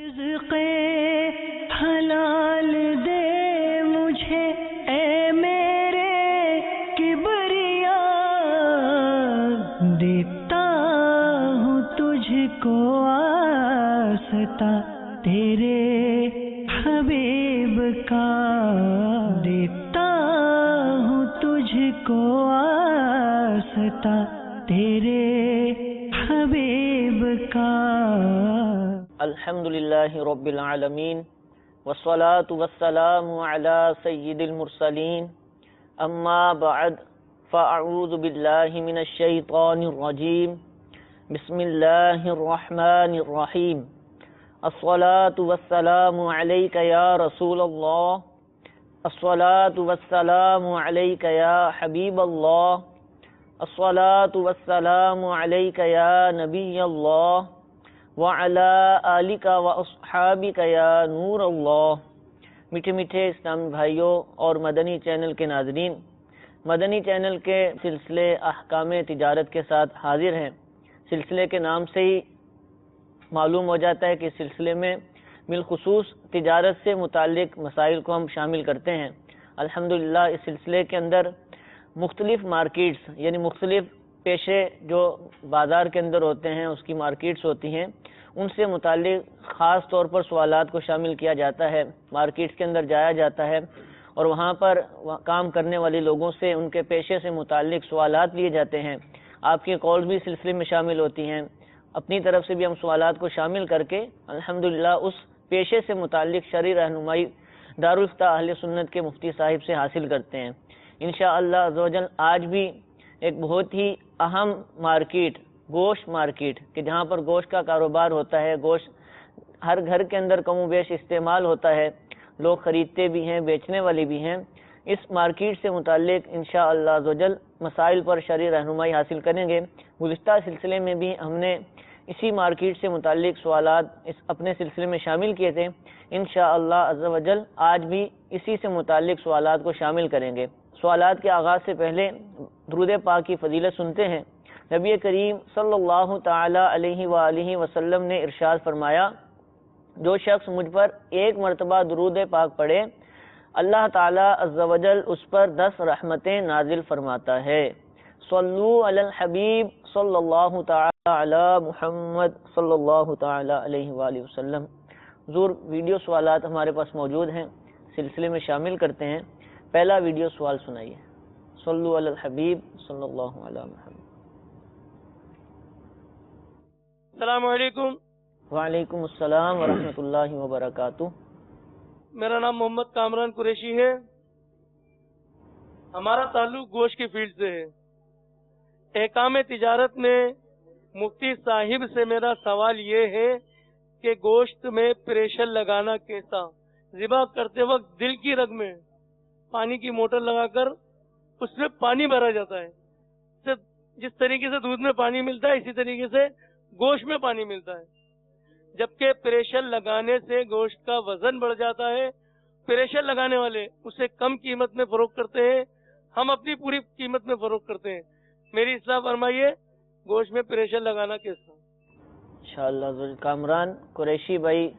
رزق حلال دے مجھے اے میرے کبریا، دیتا ہوں تجھ کو آستا تیرے حبیب کا، دیتا ہوں تجھ کو آستا تیرے حبیب کا۔ الحمدللہ رب العالمین والصلاة والسلام علی سید المرسلین، اما بعد فاعوذ باللہ من الشیطان الرجیم، بسم اللہ الرحمن الرحیم۔ الصلاة والسلام علیک یا رسول اللہ، الصلاة والسلام علیک یا حبیب اللہ، الصلاة والسلام علیک یا نبی اللہ، وعلی آلک واصحابک یا نور اللہ۔ میٹھے میٹھے اسلامی بھائیوں اور مدنی چینل کے ناظرین، مدنی چینل کے سلسلے احکام تجارت کے ساتھ حاضر ہیں۔ سلسلے کے نام سے ہی معلوم ہو جاتا ہے کہ اس سلسلے میں بالخصوص تجارت سے متعلق مسائل کو ہم شامل کرتے ہیں۔ الحمدللہ اس سلسلے کے اندر مختلف مارکیٹس، یعنی مختلف پیشے جو بازار کے اندر ہوتے ہیں، اس کی مارکیٹس ہوتی ہیں، ان سے متعلق خاص طور پر سوالات کو شامل کیا جاتا ہے۔ مارکیٹس کے اندر جایا جاتا ہے اور وہاں پر کام کرنے والے لوگوں سے ان کے پیشے سے متعلق سوالات لیے جاتے ہیں۔ آپ کی کالز بھی سلسلے میں شامل ہوتی ہیں۔ اپنی طرف سے بھی ہم سوالات کو شامل کر کے الحمدللہ اس پیشے سے متعلق شرعی رہنمائی دارالفتہ اہل سنت کے مفتی صاحب سے حاصل کرتے ہیں۔ انشاءاللہ عز و جل آج بھی ایک بہت ہی اہم مارکیٹ، گوشت مارکیٹ، کہ جہاں پر گوشت کا کاروبار ہوتا ہے، گوشت ہر گھر کے اندر کم و بیش استعمال ہوتا ہے، لوگ خریدتے بھی ہیں، بیچنے والے بھی ہیں۔ اس مارکیٹ سے متعلق انشاءاللہ عز و جل مسائل پر شرعی رہنمائی حاصل کریں گے۔ گزشتہ سلسلے میں بھی ہم نے اسی مارکیٹ سے متعلق سوالات اپنے سلسلے میں شامل کیے تھے۔ انشاءاللہ عز و جل آج بھی اسی سے متعلق سوالات کو شامل کریں گے۔ سوالات کے آغاز سے پہلے درود پاک کی فضیلت سنتے ہیں۔ نبی کریم صلی اللہ تعالی علیہ وآلہ وسلم نے ارشاد فرمایا، جو شخص مجھ پر ایک مرتبہ درود پاک پڑھے، اللہ تعالی عز و جل اس پر 10 رحمتیں نازل فرماتا ہے۔ صلو علی الحبیب صلی اللہ تعالی علی محمد صلی اللہ تعالی علیہ وآلہ وسلم۔ حضور ویڈیو سوالات ہمارے پاس موجود ہیں، سلسلے میں شامل کرتے ہیں۔ پہلا ویڈیو سوال سنائیے۔ صلو علی الحبیب صلی اللہ علی محمد۔ السلام علیکم۔ وعلیکم السلام ورحمۃ اللہ وبرکاتہ۔ میرا نام محمد کامران قریشی ہے۔ ہمارا تعلق گوشت کی فیلڈ سے ہے۔ احکام تجارت میں مفتی صاحب سے میرا سوال یہ ہے کہ گوشت میں پریشر لگانا کیسا؟ ذبح کرتے وقت دل کی رگ میں پانی کی موٹر لگا کر اس میں پانی بھرا جاتا ہے۔ جس طریقے سے دودھ میں پانی ملتا ہے، اسی طریقے سے گوشت میں پانی ملتا ہے، جبکہ پریشر لگانے سے گوشت کا وزن بڑھ جاتا ہے۔ پریشر لگانے والے اسے کم قیمت میں فروخت کرتے ہیں، ہم اپنی پوری قیمت میں فروخت کرتے ہیں۔ میری اصلاح فرمائیے، گوشت میں پریشر لگانا کیسا؟ انشاءاللہ کامران قریشی بھائی،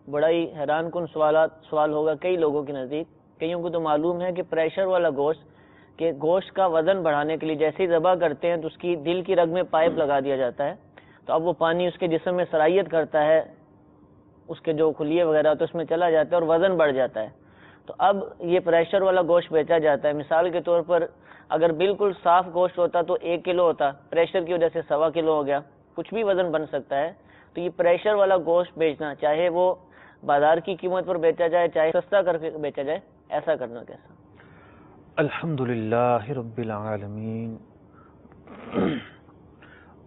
بڑا ہی حیران کن سوال ہوگا کئی لوگوں کے نزدیک۔ کئیوں کو تو معلوم ہے کہ پریشر والا گوشت، کہ گوشت کا وزن بڑھانے کے لیے جیسے ہی ذبح کرتے ہیں تو اس کی دل کی رگ میں پائپ لگا دیا جاتا ہے، تو اب وہ پانی اس کے جسم میں سرائیت کرتا ہے، اس کے جو خلیے وغیرہ تو اس میں چلا جاتا ہے اور وزن بڑھ جاتا ہے۔ تو اب یہ پریشر والا گوشت بیچا جاتا ہے۔ مثال کے طور پر اگر بالکل صاف گوشت ہوتا تو 1 کلو ہوتا، پریشر کی وجہ سے 1.25 کلو ہو گیا، کچھ بھی وزن بن سکتا ہے۔ تو یہ پریشر والا گوشت بیچنا، چاہے وہ بازار کی قیمت پر بیچا جائے، چاہے سستا کر کے بیچا جائے، ایسا کرنا کیسا؟ الحمدللہ رب العالمین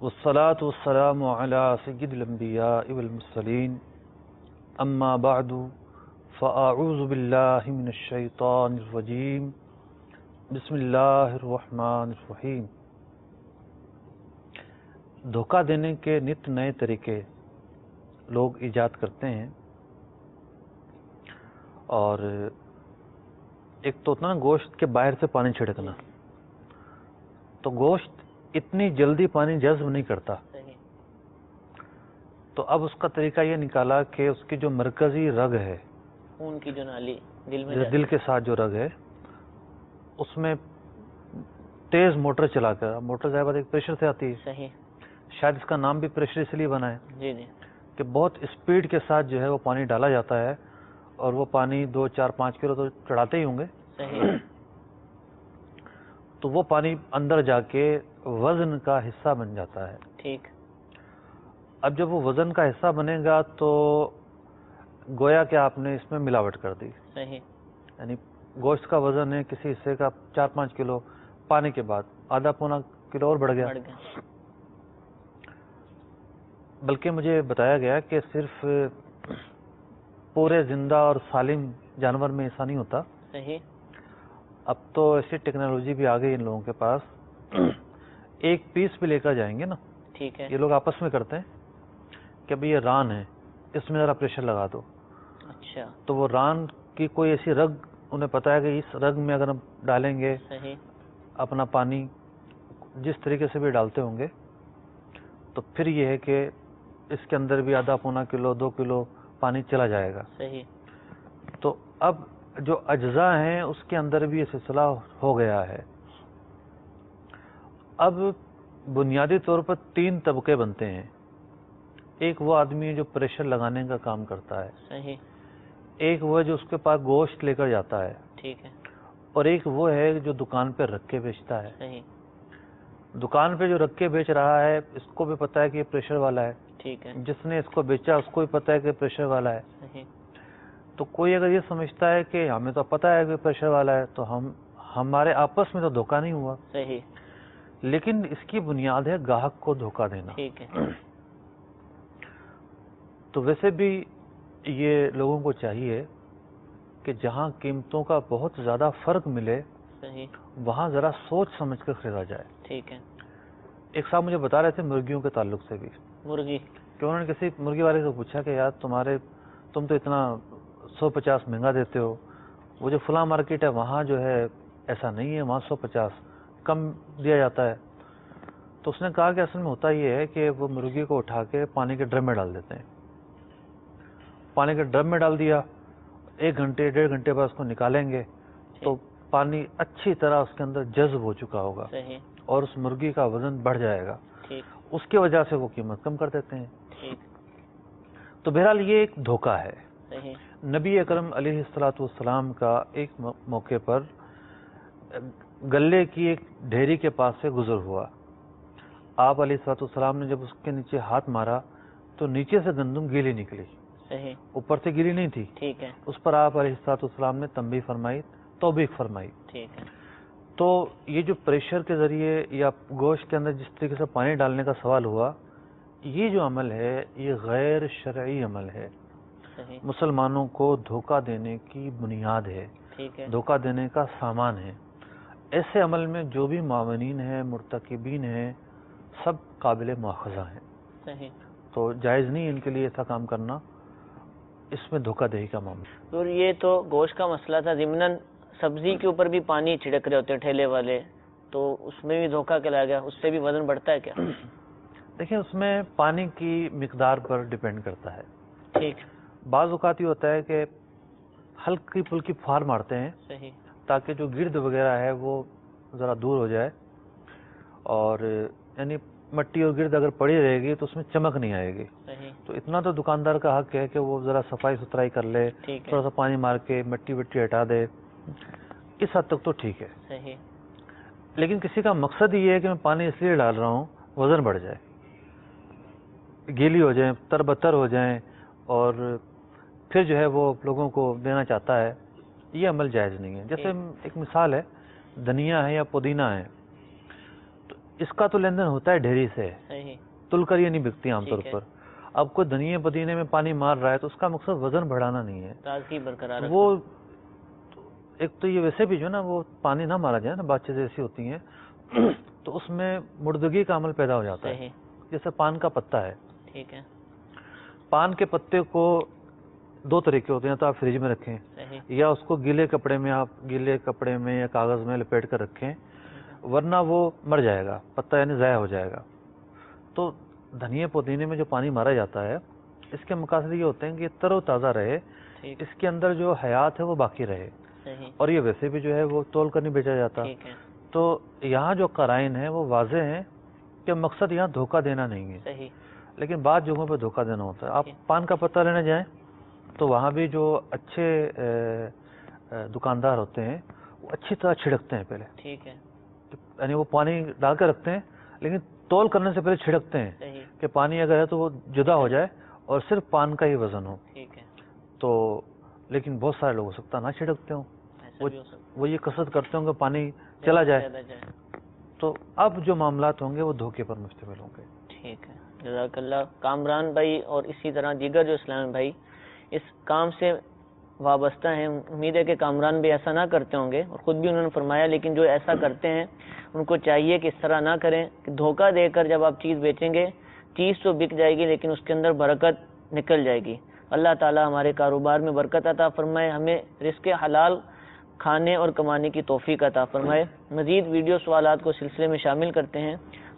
والصلاة والسلام علی سید الانبیاء والمرسلین، اما بعد فاعوذ باللہ من الشیطان الرجیم، بسم اللہ الرحمن الرحیم۔ دھوکہ دینے کے نت نئے طریقے لوگ ایجاد کرتے ہیں، اور ایک تو اتنا گوشت کے باہر سے پانی چھڑکنا، تو گوشت اتنی جلدی پانی جذب نہیں کرتا، تو اب اس کا طریقہ یہ نکالا کہ اس کی جو مرکزی رگ ہے، خون کی جو نالی دل میں دل کے ساتھ جو رگ ہے، اس میں تیز موٹر چلا کر، موٹر ظاہر بات ایک پریشر سے آتی ہے، صحیح، شاید اس کا نام بھی پریشر اس لیے بنا ہے جی جی، کہ بہت اسپیڈ کے ساتھ جو ہے وہ پانی ڈالا جاتا ہے، اور وہ پانی 2 4 5 کلو تو چڑھاتے ہی ہوں گے، صحیح، تو وہ پانی اندر جا کے وزن کا حصہ بن جاتا ہے۔ ٹھیک، اب جب وہ وزن کا حصہ بنے گا تو گویا کہ آپ نے اس میں ملاوٹ کر دی، صحیح، یعنی گوشت کا وزن ہے کسی حصے کا 4 5 کلو، پانی کے بعد آدھا پونا کلو اور بڑھ گیا۔ بڑھ گیا، بلکہ مجھے بتایا گیا کہ صرف پورے زندہ اور سالم جانور میں ایسا نہیں ہوتا، صحیح، اب تو ایسی ٹیکنالوجی بھی آ گئی ان لوگوں کے پاس، ایک پیس بھی لے کر جائیں گے نا، ٹھیک ہے، یہ لوگ آپس میں کرتے ہیں کہ بھئی یہ ران ہے، اس میں ذرا پریشر لگا دو، اچھا، تو وہ ران کی کوئی ایسی رگ انہیں پتہ ہے کہ اس رگ میں اگر ہم ڈالیں گے صحیح، اپنا پانی جس طریقے سے بھی ڈالتے ہوں گے تو پھر یہ ہے کہ اس کے اندر بھی آدھا پونا کلو 2 کلو پانی چلا جائے گا۔ صحیح، تو اب جو اجزاء ہیں اس کے اندر بھی یہ سلسلہ ہو گیا ہے۔ اب بنیادی طور پر 3 طبقے بنتے ہیں، ایک وہ آدمی ہے جو پریشر لگانے کا کام کرتا ہے، صحیح، ایک وہ ہے جو اس کے پاس گوشت لے کر جاتا ہے، ٹھیک ہے، اور ایک وہ ہے جو دکان پہ رکھ کے بیچتا ہے۔ صحیح، دکان پہ جو رکھ کے بیچ رہا ہے اس کو بھی پتہ ہے کہ یہ پریشر والا ہے، ٹھیک ہے، جس نے اس کو بیچا اس کو بھی پتہ ہے کہ پریشر والا ہے۔ صحیح، تو کوئی اگر یہ سمجھتا ہے کہ ہمیں تو پتہ ہے کہ پریشر والا ہے تو ہمارے آپس میں تو دھوکہ نہیں ہوا، صحیح، لیکن اس کی بنیاد ہے گاہک کو دھوکہ دینا۔ ٹھیک ہے، تو ویسے بھی یہ لوگوں کو چاہیے کہ جہاں قیمتوں کا بہت زیادہ فرق ملے صحیح، وہاں ذرا سوچ سمجھ کر خریدا جائے۔ ٹھیک ہے، ایک صاحب مجھے بتا رہے تھے مرغیوں کے تعلق سے بھی، مرغی، کہ انہوں نے کسی مرغی والے سے پوچھا کہ یار تم تو اتنا 150 مہنگا دیتے ہو، وہ جو فلاں مارکیٹ ہے وہاں جو ہے ایسا نہیں ہے، وہاں 150 کم دیا جاتا ہے۔ تو اس نے کہا کہ اصل میں ہوتا یہ ہے کہ وہ مرغی کو اٹھا کے پانی کے ڈرم میں ڈال دیتے ہیں، پانی کے ڈرم میں ڈال دیا، 1 گھنٹے 1.5 گھنٹے بعد اس کو نکالیں گے تو پانی اچھی طرح اس کے اندر جذب ہو چکا ہوگا صحیح، اور اس مرغی کا وزن بڑھ جائے گا، ٹھیک، اس کی وجہ سے وہ قیمت کم کر دیتے ہیں۔ ٹھیک، تو بہرحال یہ ایک دھوکہ ہے۔ صحیح، نبی اکرم علیہ الصلوۃ والسلام کا ایک موقع پر گلے کی ایک ڈھیری کے پاس سے گزر ہوا، آپ علیہ الصلوۃ والسلام نے جب اس کے نیچے ہاتھ مارا تو نیچے سے گندم گیلی نکلی، صحیح، اوپر سے گیلی نہیں تھی۔ ٹھیک ہے، اس پر آپ علیہ الصلوۃ والسلام نے تنبیہ فرمائی، توبیخ فرمائی۔ ٹھیک ہے، تو یہ جو پریشر کے ذریعے یا گوشت کے اندر جس طریقے سے پانی ڈالنے کا سوال ہوا، یہ جو عمل ہے یہ غیر شرعی عمل ہے، صحیح، مسلمانوں کو دھوکہ دینے کی بنیاد ہے، ٹھیک ہے، دھوکہ دینے کا سامان ہے۔ ایسے عمل میں جو بھی معاونین ہیں، مرتکبین ہیں، سب قابل مواخذہ ہیں، صحیح۔ تو جائز نہیں ان کے لیے ایسا کام کرنا، اس میں دھوکہ دہی کا معاملہ۔ اور یہ تو گوشت کا مسئلہ تھا، ضمناً سبزی کے اوپر بھی پانی چھڑک رہے ہوتے ہیں ٹھیلے والے، تو اس میں بھی دھوکہ کھلا گیا، اس سے بھی وزن بڑھتا ہے کیا؟ دیکھیں اس میں پانی کی مقدار پر ڈیپینڈ کرتا ہے۔ ٹھیک، بعض اوقات یہ ہوتا ہے کہ ہلکی پھلکی پھوار مارتے ہیں صحیح، تاکہ جو گرد وغیرہ ہے وہ ذرا دور ہو جائے، اور یعنی مٹی اور گرد اگر پڑی رہے گی تو اس میں چمک نہیں آئے گی، صحیح، تو اتنا تو دکاندار کا حق ہے کہ وہ ذرا صفائی ستھرائی کر لے، ٹھیک ہے، تھوڑا سا پانی مار کے مٹی وٹی ہٹا دے، اس حد تک تو ٹھیک ہے۔ صحیح، لیکن کسی کا مقصد یہ ہے کہ میں پانی اس لیے ڈال رہا ہوں وزن بڑھ جائے، گیلی ہو جائیں، تربتر ہو جائیں، اور پھر جو ہے وہ لوگوں کو دینا چاہتا ہے، یہ عمل جائز نہیں ہے۔ جیسے ایک مثال ہے، دھنیا ہے یا پودینہ ہے، تو اس کا تو لین دین ہوتا ہے ڈھیری سے، صحیح، تل کر یہ نہیں بکتی عام طور ٹھیک ہے۔ پر۔ اب کوئی دھنیا پودینے میں پانی مار رہا ہے تو اس کا مقصد وزن بڑھانا نہیں ہے، تازگی برقرار رکھنا۔ وہ ایک تو یہ ویسے بھی جو ہے نا وہ پانی نہ مارا جائے نا، بات چیزیں ایسی ہوتی ہیں تو اس میں مردگی کا عمل پیدا ہو جاتا ہے۔ صحیح، جیسے پان کا پتا ہے، ٹھیک ہے، پان کے پتے کو 2 طریقے ہوتے ہیں، تو آپ فریج میں رکھیں صحیح، یا اس کو گیلے کپڑے میں یا کاغذ میں لپیٹ کر رکھیں، ورنہ وہ مر جائے گا، پتا یعنی ضائع ہو جائے گا۔ تو دھنیا پودینے میں جو پانی مارا جاتا ہے اس کے مقاصد یہ ہوتے ہیں کہ تر و تازہ رہے، ٹھیک اس کے اندر جو حیات ہے وہ باقی رہے، صحیح اور یہ ویسے بھی جو ہے وہ تول کر نہیں بیچا جاتا۔ ٹھیک ہے تو یہاں جو قرائن ہیں وہ واضح ہیں کہ مقصد یہاں دھوکہ دینا نہیں ہے، صحیح لیکن بعض جگہوں پہ دھوکہ دینا ہوتا ہے۔ آپ ٹھیک۔ پان کا پتہ لینے جائیں تو وہاں بھی جو اچھے دکاندار ہوتے ہیں وہ اچھی طرح چھڑکتے ہیں پہلے، ٹھیک ہے یعنی وہ پانی ڈال کے رکھتے ہیں لیکن تول کرنے سے پہلے چھڑکتے ہیں صحیح کہ پانی اگر ہے تو وہ جدا ہو جائے اور صرف پان کا ہی وزن ہو۔ ٹھیک ہے تو لیکن بہت سارے لوگ ہو سکتا نہ چھڑکتے ہوں، ایسا بھی ہو سکتا وہ یہ قصد کرتے ہوں کہ پانی چلا جائے، زیادہ جائے۔ تو اب جو معاملات ہوں گے وہ دھوکے پر مشتمل ہوں گے۔ ٹھیک ہے جزاک اللہ۔ کامران بھائی اور اسی طرح دیگر جو اسلام بھائی اس کام سے وابستہ ہیں، امید ہے کہ کامران بھی ایسا نہ کرتے ہوں گے، اور خود بھی انہوں نے فرمایا، لیکن جو ایسا کرتے ہیں ان کو چاہیے کہ اس طرح نہ کریں کہ دھوکہ دے کر جب آپ چیز بیچیں گے، چیز تو بک جائے گی لیکن اس کے اندر برکت نکل جائے گی۔ اللہ تعالی ہمارے کاروبار میں برکت عطا فرمائے، ہمیں رزق حلال کھانے اور کمانے کی توفیق عطا فرمائے۔ مزید ویڈیو سوالات کو سلسلے میں شامل کرتے ہیں۔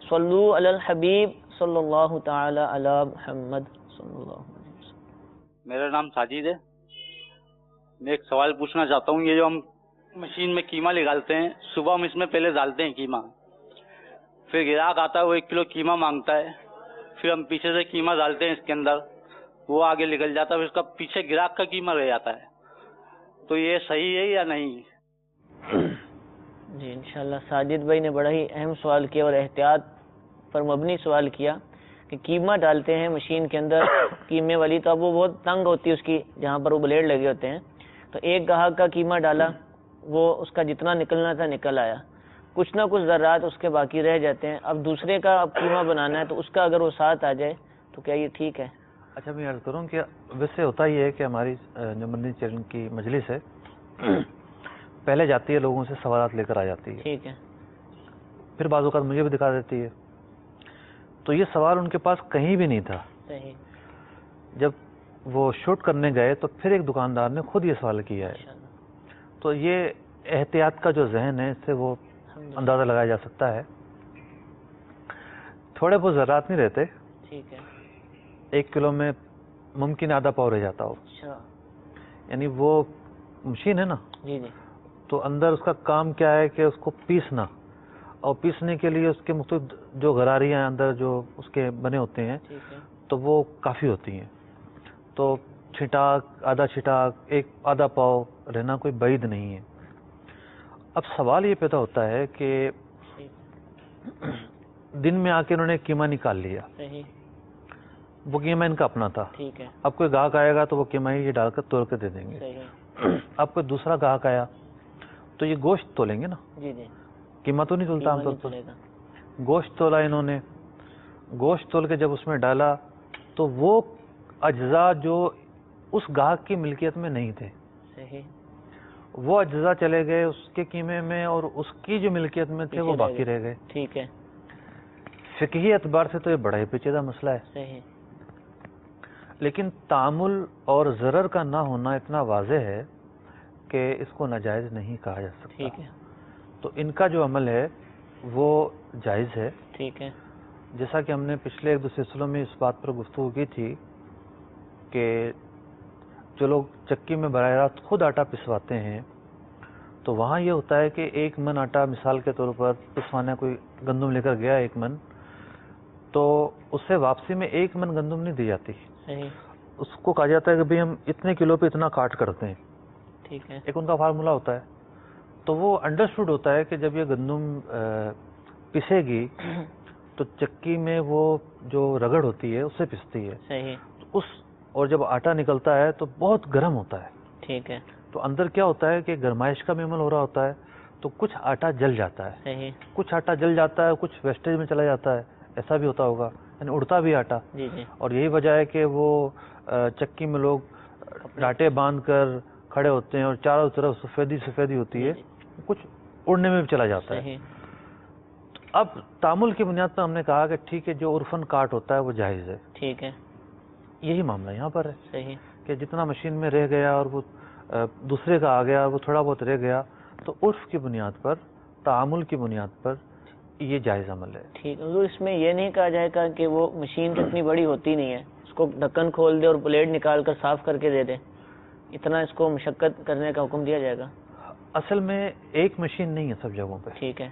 صلو علی الحبیب صلی اللہ تعالی علی محمد صلی اللہ علیہ وسلم۔ میرا نام ساجد ہے۔ میں ایک سوال پوچھنا چاہتا ہوں، یہ جو ہم مشین میں قیمہ نکالتے ہیں، صبح ہم اس میں پہلے ڈالتے ہیں قیمہ، پھر گراہک آتا ہے وہ 1 کلو قیمہ مانگتا ہے، پھر ہم پیچھے سے قیمہ ڈالتے ہیں اس کے اندر، وہ آگے نکل جاتا ہے، پھر اس کا پیچھے گراہک کا قیمہ رہ جاتا ہے، تو یہ صحیح ہے یا نہیں؟ جی انشاءاللہ ساجد بھائی نے بڑا ہی اہم سوال کیا اور احتیاط پر مبنی سوال کیا کہ قیمہ ڈالتے ہیں مشین کے اندر قیمے والی، تو اب وہ بہت تنگ ہوتی ہے اس کی جہاں پر وہ بلیڈ لگے ہوتے ہیں، تو ایک گاہک کا قیمہ ڈالا، وہ اس کا جتنا نکلنا تھا نکل آیا، کچھ نہ کچھ ذرات اس کے باقی رہ جاتے ہیں، اب دوسرے کا اب قیمہ بنانا ہے تو اس کا اگر وہ ساتھ آ جائے تو کیا یہ ٹھیک ہے؟ اچھا میں عرض کروں کہ ویسے ہوتا ہی ہے کہ ہماری جو مدنی چینل کی مجلس ہے پہلے جاتی ہے، لوگوں سے سوالات لے کر آ جاتی ہے، ٹھیک ہے پھر بعض اوقات مجھے بھی دکھا دیتی ہے، تو یہ سوال ان کے پاس کہیں بھی نہیں تھا۔ صحیح جب وہ شوٹ کرنے گئے تو پھر ایک دکاندار نے خود یہ سوال کیا ہے، انشاءاللہ۔ تو یہ احتیاط کا جو ذہن ہے اس سے وہ اندازہ لگایا جا سکتا ہے۔ تھوڑے بہت ذرات نہیں رہتے، ٹھیک ہے 1 کلو میں ممکن آدھا پاؤ رہ جاتا ہو، اچھا یعنی وہ مشین ہے نا، جی جی تو اندر اس کا کام کیا ہے کہ اس کو پیسنا، اور پیسنے کے لیے اس کے مختلف جو غراریاں اندر جو اس کے بنے ہوتے ہیں ٹھیک ہے تو وہ کافی ہوتی ہیں، تو چھٹاک آدھا چھٹاک آدھا پاؤ رہنا کوئی بعید نہیں ہے۔ اب سوال یہ پیدا ہوتا ہے کہ دن میں آ کے انہوں نے قیمہ نکال لیا، صحیح وہ قیمہ ان کا اپنا تھا، ٹھیک ہے اب کوئی گاہک آئے گا تو وہ قیمہ ہی یہ ڈال کر تول کے دے دیں گے، صحیح اب کوئی دوسرا گاہک آیا تو یہ گوشت تولیں گے نا، جی جی قیمہ تو نہیں تولتا عام طور پر، چلے گا گوشت تولا انہوں نے، گوشت تول کے جب اس میں ڈالا تو وہ اجزاء جو اس گاہک کی ملکیت میں نہیں تھے، صحیح وہ اجزاء چلے گئے اس کے قیمے میں، اور اس کی جو ملکیت میں تھے وہ پیچھے رہ باقی گئے۔ رہ گئے۔ ٹھیک ہے فقہی اعتبار سے تو یہ بڑا ہی پیچیدہ مسئلہ ہے، صحیح لیکن تعامل اور ضرر کا نہ ہونا اتنا واضح ہے کہ اس کو ناجائز نہیں کہا جا سکتا، ٹھیک ہے تو ان کا جو عمل ہے وہ جائز ہے۔ ٹھیک ہے جیسا کہ ہم نے پچھلے 1-2 سلسلوں میں اس بات پر گفتگو کی تھی کہ جو لوگ چکی میں براہ راست خود آٹا پسواتے ہیں تو وہاں یہ ہوتا ہے کہ 1 من آٹا مثال کے طور پر پسوانا، کوئی گندم لے کر گیا 1 من، تو اس سے واپسی میں 1 من گندم نہیں دی جاتی، صحیح اس کو کہا جاتا ہے کہ بھئی ہم اتنے کلو پہ اتنا کاٹ کرتے ہیں، ٹھیک ہے ایک ان کا فارمولا ہوتا ہے، تو وہ انڈرسٹوڈ ہوتا ہے کہ جب یہ گندم پسے گی تو چکی میں وہ جو رگڑ ہوتی ہے اس سے پستی ہے، صحیح اور جب آٹا نکلتا ہے تو بہت گرم ہوتا ہے، ٹھیک ہے تو اندر کیا ہوتا ہے کہ گرمائش کا بھی عمل ہو رہا ہوتا ہے، تو کچھ آٹا جل جاتا ہے، صحیح کچھ آٹا جل جاتا ہے، کچھ ویسٹیج میں چلا جاتا ہے، ایسا بھی ہوتا ہوگا، یعنی اڑتا بھی آٹا، جی جی اور یہی وجہ ہے کہ وہ چکی میں لوگ ڈاٹے باندھ کر کھڑے ہوتے ہیں اور چاروں طرف سفیدی ہوتی ہے، کچھ اڑنے میں بھی چلا جاتا ہے۔ صحیح اب تعامل کی بنیاد پر ہم نے کہا کہ ٹھیک ہے جو عرفاً کاٹ ہوتا ہے وہ جائز ہے، ٹھیک ہے یہی معاملہ یہاں پر ہے صحیح کہ جتنا مشین میں رہ گیا اور وہ دوسرے کا آ گیا، وہ تھوڑا بہت رہ گیا، تو عرف کی بنیاد پر، تعامل کی بنیاد پر یہ جائز عمل ہے. ٹھیک حضور، اس میں یہ نہیں کہا جائے گا کہ وہ مشین کتنی بڑی ہوتی نہیں ہے، اس کو ڈھکن کھول دے اور پلیٹ نکال کر صاف کر کے دے دے، اتنا اس کو مشقت کرنے کا حکم دیا جائے گا؟ اصل میں ایک مشین نہیں ہے سب جگہوں پہ، ٹھیک ہے،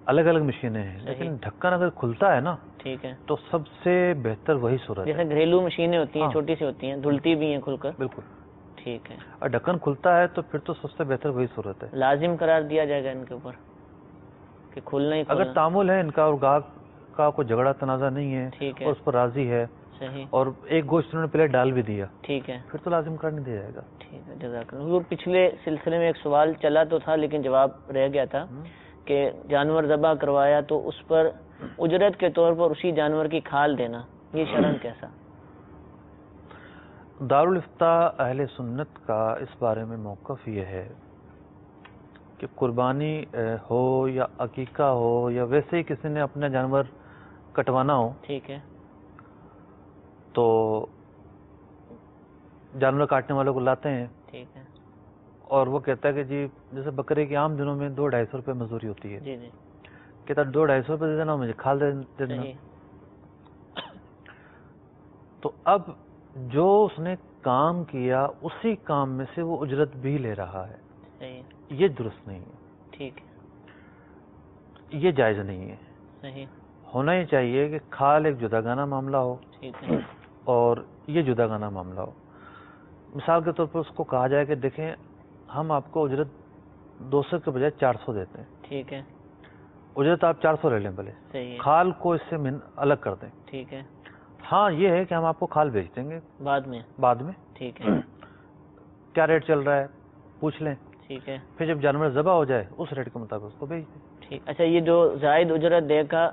الگ الگ مشینیں ہیں، لیکن ڈھکن اگر کھلتا ہے نا ٹھیک ہے، تو سب سے بہتر وہی صورت ہے. جیسے گھریلو مشینیں ہوتی ہیں ہاں. چھوٹی سی ہوتی ہیں، دھلتی بھی ہیں کھل کر. بالکل. ٹھیک ہے، اور ڈھکن کھلتا ہے تو پھر تو سب سے بہتر وہی صورت ہے. لازم قرار دیا جائے گا ان کے اوپر کہ کھلنا ہی اگر کھلنا. تعامل ہے ان کا اور گاہک کا کوئی جھگڑا تنازع نہیں ہے ٹھیک ہے، اور اس پر راضی ہے صحیح، اور ایک گوشت انہوں نے پلیٹ ڈال بھی دیا، ٹھیک ہے، پھر تو لازم قرار نہیں دیا جائے گا. ٹھیک ہے، جزاک اللہ. حضور پچھلے سلسلے میں ایک سوال چلا تو تھا لیکن جواب رہ گیا تھا کہ جانور ذبح کروایا تو اس پر اجرت کے طور پر اسی جانور کی کھال دینا، یہ شرعاً کیسا؟ دارالفتاء اہل سنت کا اس بارے میں موقف یہ ہے کہ قربانی ہو یا عقیقہ ہو یا ویسے ہی کسی نے اپنا جانور کٹوانا ہو، ٹھیک ہے، تو جانور کاٹنے والوں کو لاتے ہیں ٹھیک ہے، اور وہ کہتا ہے کہ جی جیسے بکرے کے عام دنوں میں 200-250 روپے مزدوری ہوتی ہے، جی جی، کہتا 200-250 روپے دے دینا، مجھے کھال دے دینا. صحیح، تو اب جو اس نے کام کیا اسی کام میں سے وہ اجرت بھی لے رہا ہے، صحیح، یہ درست نہیں ہے، ٹھیک ہے، یہ جائز نہیں ہے. صحیح، ہونا ہی چاہیے کہ کھال ایک جداگانہ معاملہ ہو ٹھیک ہے، اور یہ جداگانہ معاملہ ہو. مثال کے طور پر اس کو کہا جائے کہ دیکھیں ہم آپ کو اجرت 200 کے بجائے 400 دیتے ہیں، ٹھیک ہے، اجرت آپ 400 لے لیں بھلے، صحیح ہے، کھال کو اس سے الگ کر دیں. ٹھیک ہے، ہاں یہ ہے کہ ہم آپ کو کھال بیچ دیں گے بعد میں، بعد میں، ٹھیک ہے، کیا ریٹ چل رہا ہے پوچھ لیں، ٹھیک ہے، پھر جب جانور ذبح ہو جائے اس ریٹ کے مطابق اس کو بیچ دیں. ٹھیک. اچھا، یہ جو زائد اجرت دے کا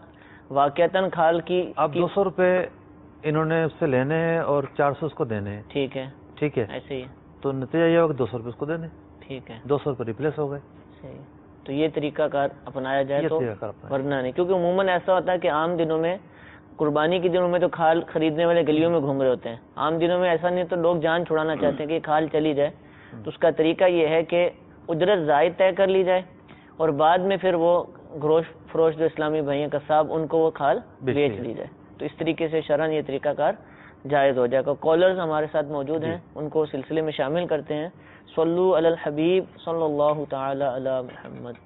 واقعتاً کھال کی آپ 200 روپے انہوں نے اس سے لینے ہیں اور 400 اس کو دینے ہیں، ٹھیک ہے، ٹھیک ہے، ایسے ہی، تو نتیجہ یہ ہوگا کہ 200 روپے اس کو دینے، ٹھیک ہے، 200 روپے ریپلیس ہو گئے. صحیح. تو یہ طریقہ کار اپنایا جائے یہ تو طریقہ کار اپنائیں. ورنہ نہیں، کیونکہ عموماً ایسا ہوتا ہے کہ عام دنوں میں قربانی کے دنوں میں تو کھال خریدنے والے گلیوں میں گھوم رہے ہوتے ہیں، عام دنوں میں ایسا نہیں تو لوگ جان چھڑانا چاہتے ہیں کہ کھال چلی جائے، تو اس کا طریقہ یہ ہے کہ اجرت زائد طے کر لی جائے اور بعد میں پھر وہ گوشت فروش جو اسلامی بھائی ہیں قصاب ان کو وہ کھال بیچ لی جائے. تو اس طریقے سے شرعاً یہ طریقہ کار جائز ہو جائے گا. کالرز ہمارے ساتھ موجود ہیں، ان کو سلسلے میں شامل کرتے ہیں. صلو علی الحبیب صلی اللہ تعالی علی محمد.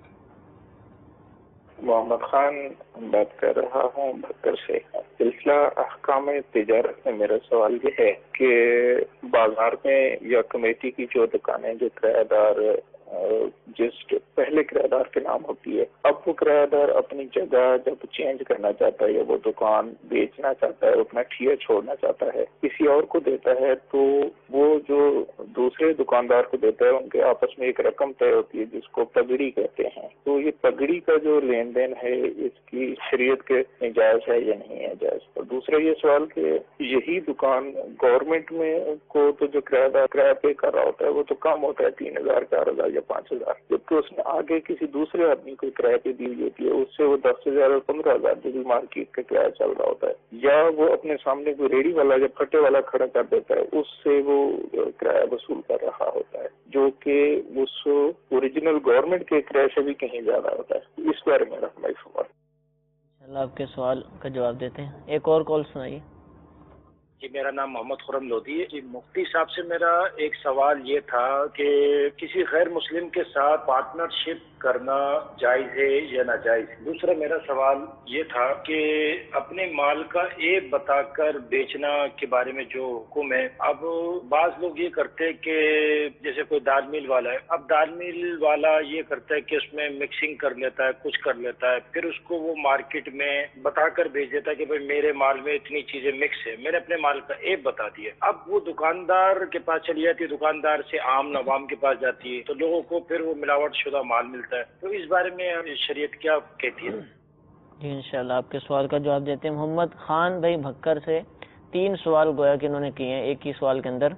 محمد خان بات کر رہا ہوں بھکر سے. سلسلہ احکام تجارت میں میرا سوال یہ ہے کہ بازار میں یا کمیٹی کی جو دکانیں جو کرایہ دار جس پہلے کرایہ دار کے نام ہوتی ہے، اب وہ کرایہ دار اپنی جگہ جب چینج کرنا چاہتا ہے یا وہ دکان بیچنا چاہتا ہے، اپنا ٹھیہ چھوڑنا چاہتا ہے، کسی اور کو دیتا ہے، تو وہ جو دوسرے دکاندار کو دیتا ہے ان کے آپس میں ایک رقم طے ہوتی ہے جس کو پگڑی کہتے ہیں. تو یہ پگڑی کا جو لین دین ہے اس کی شریعت کے جائز ہے یا نہیں ہے جائز؟ اور دوسرا یہ سوال کہ یہی دکان گورنمنٹ میں کو تو جو کرایہ دار کرایہ پے کر رہا ہوتا ہے وہ تو کم ہوتا ہے 3000 4000 یا 5000، جبکہ اس نے آگے کسی دوسرے آدمی کو کرایہ پہ دی ہوئی ہوتی ہے، اس سے وہ 10,000 اور 15,000 جو بھی مارکیٹ کا کرایہ چل رہا ہوتا ہے، یا وہ اپنے سامنے کوئی ریڑھی والا یا پھٹے والا کھڑا کر دیتا ہے، اس سے وہ کرایہ وصول کر رہا ہوتا ہے جو کہ اس اوریجنل گورنمنٹ کے کرایہ سے بھی کہیں زیادہ ہوتا ہے. اس بارے میں رہنمائی فرمائیں. انشاءاللہ آپ کے سوال کا جواب دیتے ہیں. ایک اور کال سنائیے. جی میرا نام محمد خرم لودھی ہے. جی مفتی صاحب سے میرا ایک سوال یہ تھا کہ کسی غیر مسلم کے ساتھ پارٹنرشپ کرنا جائز ہے یا ناجائز. دوسرا میرا سوال یہ تھا کہ اپنے مال کا عیب بتا کر بیچنا کے بارے میں جو حکم ہے، اب بعض لوگ یہ کرتے ہیں کہ جیسے کوئی دال میل والا ہے، اب دال میل والا یہ کرتا ہے کہ اس میں مکسنگ کر لیتا ہے، کچھ کر لیتا ہے، پھر اس کو وہ مارکیٹ میں بتا کر بیچ دیتا ہے کہ بھائی میرے مال میں اتنی چیزیں مکس ہے، میں نے اپنے مال کا عیب بتا دیا. اب وہ دکاندار کے پاس چلی جاتی ہے، دکاندار سے عام عوام کے پاس جاتی ہے، تو لوگوں کو پھر وہ ملاوٹ شدہ مال ملتا ہے. تو اس بارے میں شریعت کیا کہتی ہے؟ جی انشاءاللہ آپ کے سوال کا جواب دیتے ہیں. محمد خان بھائی بھکر سے 3 سوال گویا کہ انہوں نے کیے ہیں ایک ہی سوال کے اندر.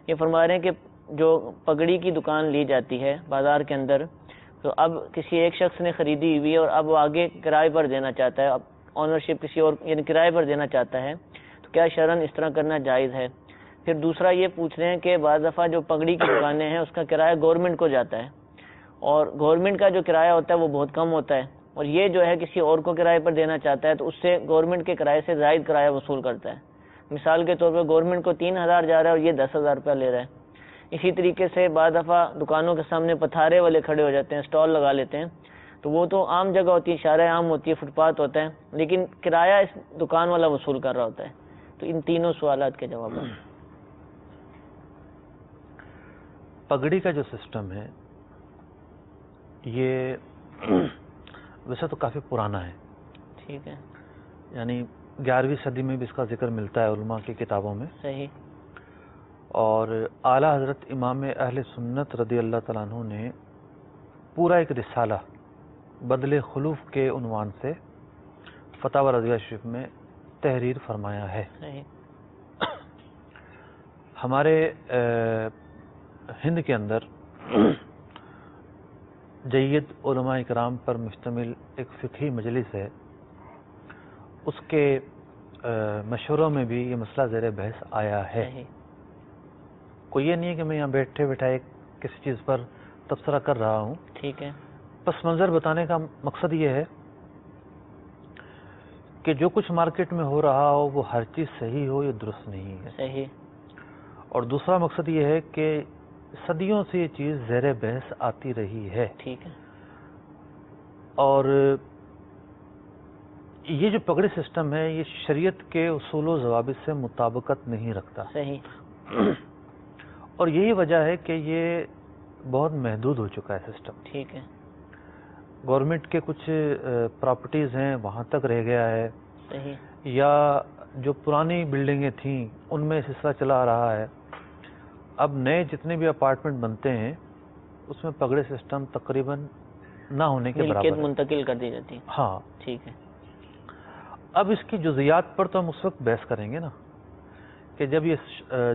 یہ فرما رہے ہیں کہ جو پگڑی کی دکان لی جاتی ہے بازار کے اندر، تو اب کسی ایک شخص نے خریدی ہوئی ہے اور اب وہ آگے کرائے پر دینا چاہتا ہے، اب آنرشپ کسی اور یعنی کرائے پر دینا چاہتا ہے، تو کیا شرعاً اس طرح کرنا جائز ہے؟ پھر دوسرا یہ پوچھ رہے ہیں کہ بعض دفعہ جو پگڑی کی دکانیں ہیں اس کا کرایہ گورنمنٹ کو جاتا ہے، اور گورنمنٹ کا جو کرایہ ہوتا ہے وہ بہت کم ہوتا ہے، اور یہ جو ہے کسی اور کو کرائے پر دینا چاہتا ہے تو اس سے گورنمنٹ کے کرائے سے زائد کرایہ وصول کرتا ہے. مثال کے طور پر گورنمنٹ کو 3,000 جا رہا ہے اور یہ 10,000 روپیہ لے رہا ہے. اسی طریقے سے بعض دفعہ دکانوں کے سامنے پتھارے والے کھڑے ہو جاتے ہیں, اسٹال لگا لیتے ہیں, تو وہ تو عام جگہ ہوتی ہے, شارع عام ہوتی ہے, فٹ پاتھ ہوتا ہے, لیکن کرایہ اس دکان والا وصول کر رہا ہوتا ہے. تو ان تینوں سوالات کے جواب ہیں. پگڑی کا جو سسٹم ہے یہ ویسے تو کافی پرانا ہے. ٹھیک ہے. یعنی 11ویں صدی میں بھی اس کا ذکر ملتا ہے علماء کی کتابوں میں. صحیح. اور اعلیٰ حضرت امام اہل سنت رضی اللہ تعالیٰ عنہ نے پورا ایک رسالہ بدل خلوف کے عنوان سے فتاوی رضویہ شریف میں تحریر فرمایا ہے. صحیح. ہمارے ہند کے اندر جید علماء اکرام پر مشتمل ایک فقہی مجلس ہے. اس کے مشوروں میں بھی یہ مسئلہ زیر بحث آیا ہے. صحیح. کوئی یہ نہیں ہے کہ میں یہاں بیٹھے بیٹھائے کسی چیز پر تبصرہ کر رہا ہوں. ٹھیک ہے. پس منظر بتانے کا مقصد یہ ہے کہ جو کچھ مارکیٹ میں ہو رہا ہو وہ ہر چیز صحیح ہو, یہ درست نہیں ہے. صحیح. اور دوسرا مقصد یہ ہے کہ صدیوں سے یہ چیز زیر بحث آتی رہی ہے. ٹھیک ہے. اور یہ جو پگڑی سسٹم ہے یہ شریعت کے اصول و ضوابط سے مطابقت نہیں رکھتا. صحیح. اور یہی وجہ ہے کہ یہ بہت محدود ہو چکا ہے سسٹم. ٹھیک ہے. گورنمنٹ کے کچھ پراپرٹیز ہیں وہاں تک رہ گیا ہے. صحیح. یا جو پرانی بلڈنگیں تھیں ان میں سلسلہ چلا آ رہا ہے. اب نئے جتنے بھی اپارٹمنٹ بنتے ہیں اس میں پگڑے سسٹم تقریباً نہ ہونے کے برابر ملکیت منتقل کر دی جاتی ہے. ہاں. ٹھیک ہے. اب اس کی جزیات پر تو ہم اس وقت بحث کریں گے نا کہ جب یہ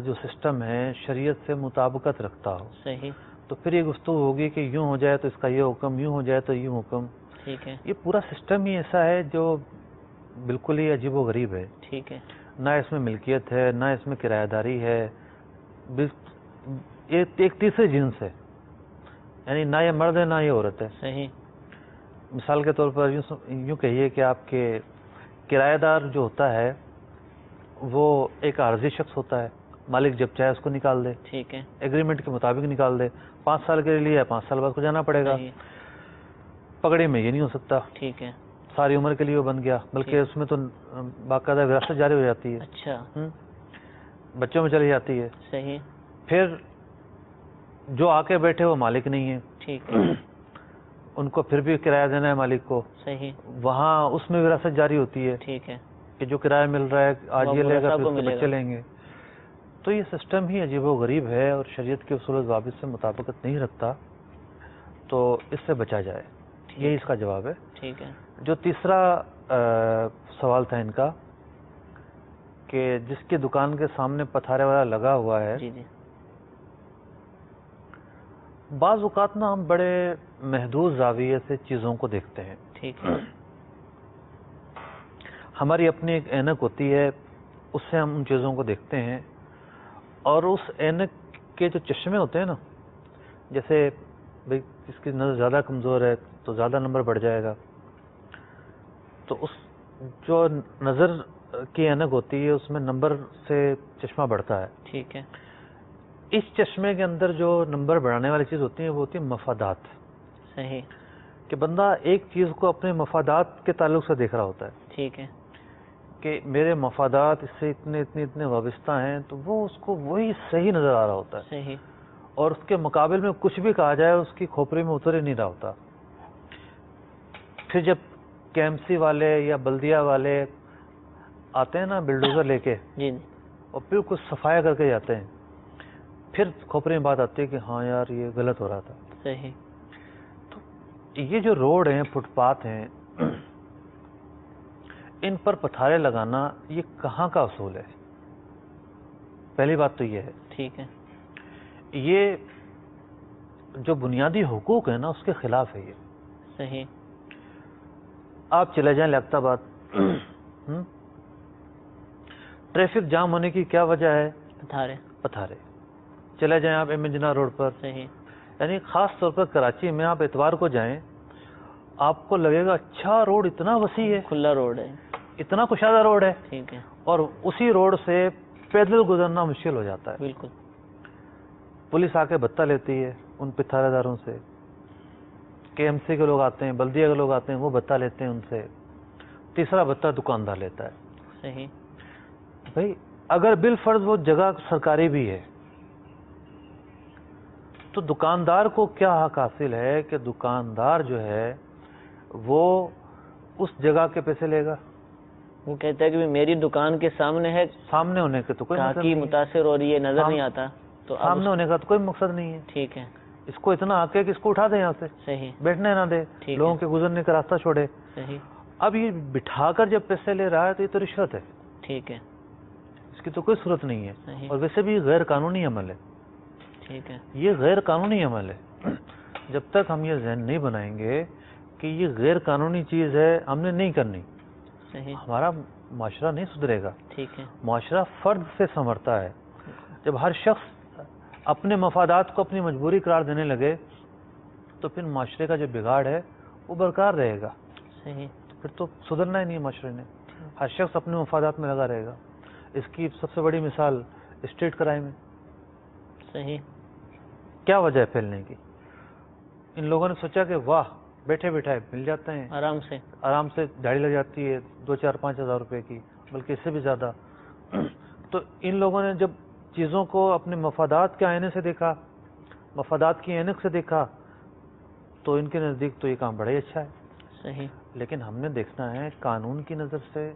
جو سسٹم ہے شریعت سے مطابقت رکھتا ہو. صحیح. تو پھر یہ گفتگو ہوگی کہ یوں ہو جائے تو اس کا یہ حکم, یوں ہو جائے تو یوں حکم. ٹھیک ہے. یہ یہ پورا سسٹم ہی ایسا ہے جو بالکل ہی عجیب و غریب ہے. ٹھیک ہے. نہ اس میں ملکیت ہے, نہ اس میں کرایہ داری ہے, یہ ایک تیسرے جنس ہے. یعنی نہ یہ مرد ہے نہ یہ عورت ہے. صحیح. مثال کے طور پر یوں کہیے کہ آپ کے کرایہ دار جو ہوتا ہے وہ ایک عارضی شخص ہوتا ہے, مالک جب چاہے اس کو نکال دے. ٹھیک ہے. ایگریمنٹ کے مطابق نکال دے. 5 سال کے لیے 5 سال بعد کو جانا پڑے گا. صحیح. پگڑی میں یہ نہیں ہو سکتا. ٹھیک ہے. ساری عمر کے لیے وہ بن گیا, بلکہ اس میں تو باقاعدہ وراثت جاری ہو جاتی ہے. اچھا. بچوں میں چلی جاتی ہے. صحیح. پھر جو آ کے بیٹھے وہ مالک نہیں ہے, ٹھیک ہے. ان کو پھر بھی کرایہ دینا ہے مالک کو. صحیح. وہاں اس میں وراثت جاری ہوتی ہے ٹھیک ہے. کہ جو کرایہ مل رہا ہے آج یہ لے گا پھر اس کے ملے بچے گا. لیں گے. تو یہ سسٹم ہی عجیب و غریب ہے اور شریعت کے اصول و ضوابط سے مطابقت نہیں رکھتا. تو اس سے بچا جائے, یہی اس کا جواب ہے. ٹھیک ہے. جو تیسرا سوال تھا ان کا کہ جس کی دکان کے سامنے پتھارے والا لگا ہوا ہے, جی جی. بعض اوقات نا ہم بڑے محدود زاویے سے چیزوں کو دیکھتے ہیں. ٹھیک ہے. ہماری اپنی ایک اینک ہوتی ہے, اس سے ہم ان چیزوں کو دیکھتے ہیں. اور اس اینک کے جو چشمے ہوتے ہیں نا, جیسے بھئی جس کی نظر زیادہ کمزور ہے تو زیادہ نمبر بڑھ جائے گا, تو اس جو نظر کی اینک ہوتی ہے اس میں نمبر سے چشمہ بڑھتا ہے. ٹھیک ہے. اس چشمے کے اندر جو نمبر بڑھانے والی چیز ہوتی ہے وہ ہوتی ہے مفادات. صحیح. کہ بندہ ایک چیز کو اپنے مفادات کے تعلق سے دیکھ رہا ہوتا ہے. ٹھیک ہے. کہ میرے مفادات اس سے اتنے وابستہ ہیں, تو وہ اس کو وہی صحیح نظر آ رہا ہوتا ہے. صحیح. اور اس کے مقابل میں کچھ بھی کہا جائے اس کی کھوپڑی میں اتر ہی نہیں رہا ہوتا. پھر جب KMC والے یا بلدیہ والے آتے ہیں نا بلڈوزر لے کے, جی. اور پھر کچھ صفایا کر کے جاتے ہیں, پھر کھوپڑی میں بات آتی ہے کہ ہاں یار یہ غلط ہو رہا تھا. صحیح. تو یہ جو روڈ ہیں, فٹ پاتھ ہیں, ان پر پتھارے لگانا یہ کہاں کا اصول ہے؟ پہلی بات تو یہ ہے. ٹھیک ہے. یہ جو بنیادی حقوق ہیں نا اس کے خلاف ہے یہ. صحیح. آپ چلے جائیں لیاقت آباد, ٹریفک جام ہونے کی کیا وجہ ہے؟ پتھارے. چلے جائیں آپ ایم جناح روڈ پر. صحیح. یعنی خاص طور پر کراچی میں آپ اتوار کو جائیں, آپ کو لگے گا اچھا روڈ اتنا وسیع ہے, کھلا روڈ ہے, اتنا کشادہ روڈ ہے, ٹھیک ہے, اور اسی روڈ سے پیدل گزرنا مشکل ہو جاتا ہے. بالکل. پولیس آ کے بھتہ لیتی ہے ان پتھارے داروں سے, KMC کے لوگ آتے ہیں, بلدیہ کے لوگ آتے ہیں, وہ بھتہ لیتے ہیں ان سے, تیسرا بھتہ دکاندار لیتا ہے. صحیح. بھائی اگر بالفرض وہ جگہ سرکاری بھی ہے تو دکاندار کو کیا حق حاصل ہے کہ دکاندار جو ہے وہ اس جگہ کے پیسے لے گا؟ وہ کہتا ہے کہ میری دکان کے سامنے ہے, سامنے ہونے کے تو کوئی مقصد گاہکی نہیں ہے, متاثر ہو رہی ہے, نظر نہیں آتا, تو سامنے ہونے کا تو کوئی مقصد نہیں ہے. ٹھیک ہے, اس کو اتنا حق ہے کہ اس کو اٹھا دے یہاں سے, صحیح, بیٹھنے نہ دے, ٹھیک لوگوں ہے, کے گزرنے کا راستہ چھوڑے. صحیح, اب یہ بٹھا کر جب پیسے لے رہا ہے تو یہ تو رشوت ہے, ٹھیک ہے, اس کی تو کوئی صورت نہیں ہے. صحیح, اور ویسے بھی غیر قانونی عمل ہے, ٹھیک ہے, یہ غیر قانونی عمل ہے. جب تک ہم یہ ذہن نہیں بنائیں گے کہ یہ غیر قانونی چیز ہے, ہم نے نہیں کرنی, صحیح, ہمارا معاشرہ نہیں سدھرے گا. ٹھیک ہے, معاشرہ فرد سے سنورتا ہے. جب ہر شخص اپنے مفادات کو اپنی مجبوری قرار دینے لگے تو پھر معاشرے کا جو بگاڑ ہے وہ برقرار رہے گا. صحیح, پھر تو سدھرنا ہی نہیں ہے معاشرے نے. ہر شخص اپنے مفادات میں لگا رہے گا. اس کی سب سے بڑی مثال اسٹریٹ کرائم ہے. صحیح, کیا وجہ ہے پھیلنے کی؟ ان لوگوں نے سوچا کہ واہ بیٹھے بیٹھائے مل جاتے ہیں, آرام سے دہاڑی لگ جاتی ہے 2-4-5 ہزار روپے کی, بلکہ اس سے بھی زیادہ. تو ان لوگوں نے جب چیزوں کو اپنے مفادات کے آئینے سے دیکھا, مفادات کی اینک سے دیکھا, تو ان کے نزدیک تو یہ کام بڑا ہی اچھا ہے. صحیح, لیکن ہم نے دیکھنا ہے قانون کی نظر سے,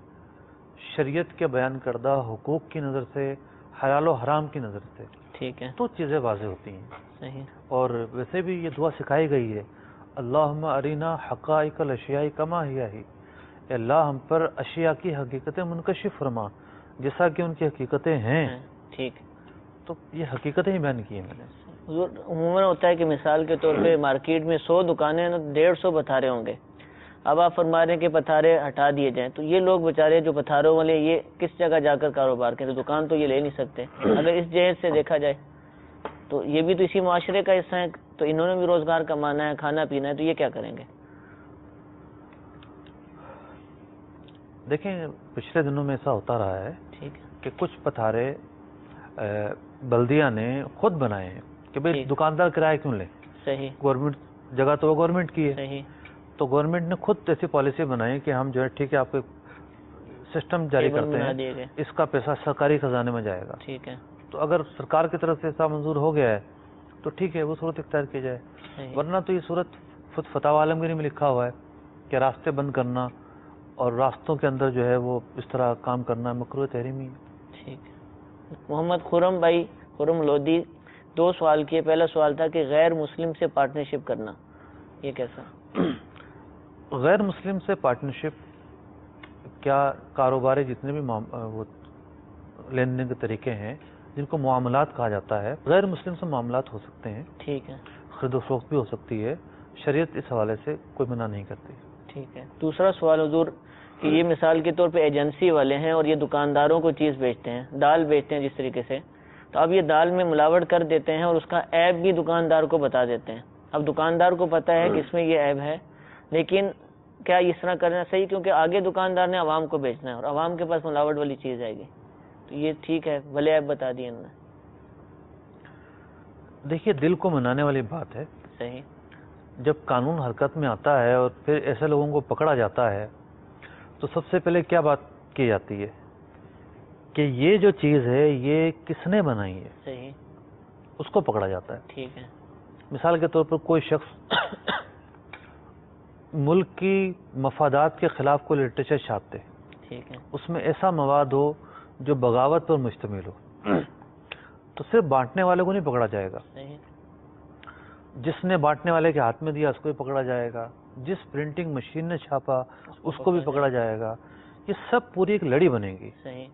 شریعت کے بیان کردہ حقوق کی نظر سے, حلال و حرام کی نظر سے, ٹھیک ہے, تو چیزیں واضح ہوتی ہیں. صحیح, اور ویسے بھی یہ دعا سکھائی گئی ہے, اللہم ارینا حقائق الاشیاء کما ہی, اے اللہ ہم پر اشیاء کی حقیقتیں منکشف فرما جیسا کہ ان کی حقیقتیں ہیں. ٹھیک, تو یہ حقیقتیں ہی بیان کی ہیں میں نے. عموماً ہوتا ہے کہ مثال کے طور پہ مارکیٹ میں 100 دکانیں 150 پتھارے ہوں گے. اب آپ فرما رہے ہیں کہ پتھارے ہٹا دیے جائیں, تو یہ لوگ بیچارے جو پتھاروں والے, یہ کس جگہ جا کر کاروبار کریں؟ تو دکان تو یہ لے نہیں سکتے. اگر اس جہت سے دیکھا جائے تو یہ بھی تو اسی معاشرے کا حصہ ہے, تو انہوں نے بھی روزگار کمانا ہے, کھانا پینا ہے, تو یہ کیا کریں گے؟ دیکھیں پچھلے دنوں میں ایسا ہوتا رہا ہے ٹھیک ہے, کہ کچھ پتھارے بلدیہ نے خود بنائے ہیں کہ بھئی دکاندار کرایہ کیوں لیں. صحیح, گورنمنٹ جگہ تو وہ گورنمنٹ کی ہے, صحیح, تو گورنمنٹ نے خود ایسی پالیسی بنائی کہ ہم جو ہے ٹھیک ہے آپ کو سسٹم جاری کرتے ہیں, اس کا پیسہ سرکاری خزانے میں جائے گا. ٹھیک ہے, تو اگر سرکار کی طرف سے ایسا منظور ہو گیا ہے تو ٹھیک ہے وہ صورت اختیار کی جائے, ورنہ تو یہ صورت فتاوی عالمگیری میں لکھا ہوا ہے کہ راستے بند کرنا اور راستوں کے اندر جو ہے وہ اس طرح کام کرنا مکروہ تحریمی ہے. ٹھیک ہے. محمد خرم بھائی, خرم لودھی, 2 سوال کیے. پہلا سوال تھا کہ غیر مسلم سے پارٹنرشپ کرنا, یہ کیسا؟ غیر مسلم سے پارٹنرشپ کیا کاروباری جتنے بھی وہ لین دین کے طریقے ہیں جن کو معاملات کہا جاتا ہے, غیر مسلم سے معاملات ہو سکتے ہیں. ٹھیک ہے, خرید و فروخت بھی ہو سکتی ہے, شریعت اس حوالے سے کوئی منع نہیں کرتی. ٹھیک ہے. دوسرا سوال حضور کہ یہ مثال کے طور پہ ایجنسی والے ہیں اور یہ دکانداروں کو چیز بیچتے ہیں, دال بیچتے ہیں جس طریقے سے, تو اب یہ دال میں ملاوٹ کر دیتے ہیں اور اس کا عیب بھی دکاندار کو بتا دیتے ہیں. اب دکاندار کو پتہ ہے کہ اس میں یہ عیب ہے, لیکن کیا اس طرح کرنا صحیح؟ کیونکہ آگے دکاندار نے عوام کو بیچنا ہے اور عوام کے پاس ملاوٹ والی چیز آئے گی, تو یہ ٹھیک ہے بھلے عیب بتا دیے انہوں نے. دیکھیے دل کو منانے والی بات ہے. صحیح. جب قانون حرکت میں آتا ہے اور پھر ایسے لوگوں کو پکڑا جاتا ہے تو سب سے پہلے کیا بات کی جاتی ہے کہ یہ جو چیز ہے یہ کس نے بنائی ہے. صحیح. اس کو پکڑا جاتا ہے. ٹھیک ہے. مثال کے طور پر کوئی شخص ملک کی مفادات کے خلاف کوئی لٹریچر چھاپتے, ٹھیک ہے, اس میں ایسا مواد ہو جو بغاوت پر مشتمل ہو, تو صرف بانٹنے والے کو نہیں پکڑا جائے گا, صحیح, جس نے بانٹنے والے کے ہاتھ میں دیا اس کو بھی پکڑا جائے گا, جس پرنٹنگ مشین نے چھاپا اس کو بھی پکڑا جائے گا. یہ سب پوری ایک لڑی بنے گی. صحیح.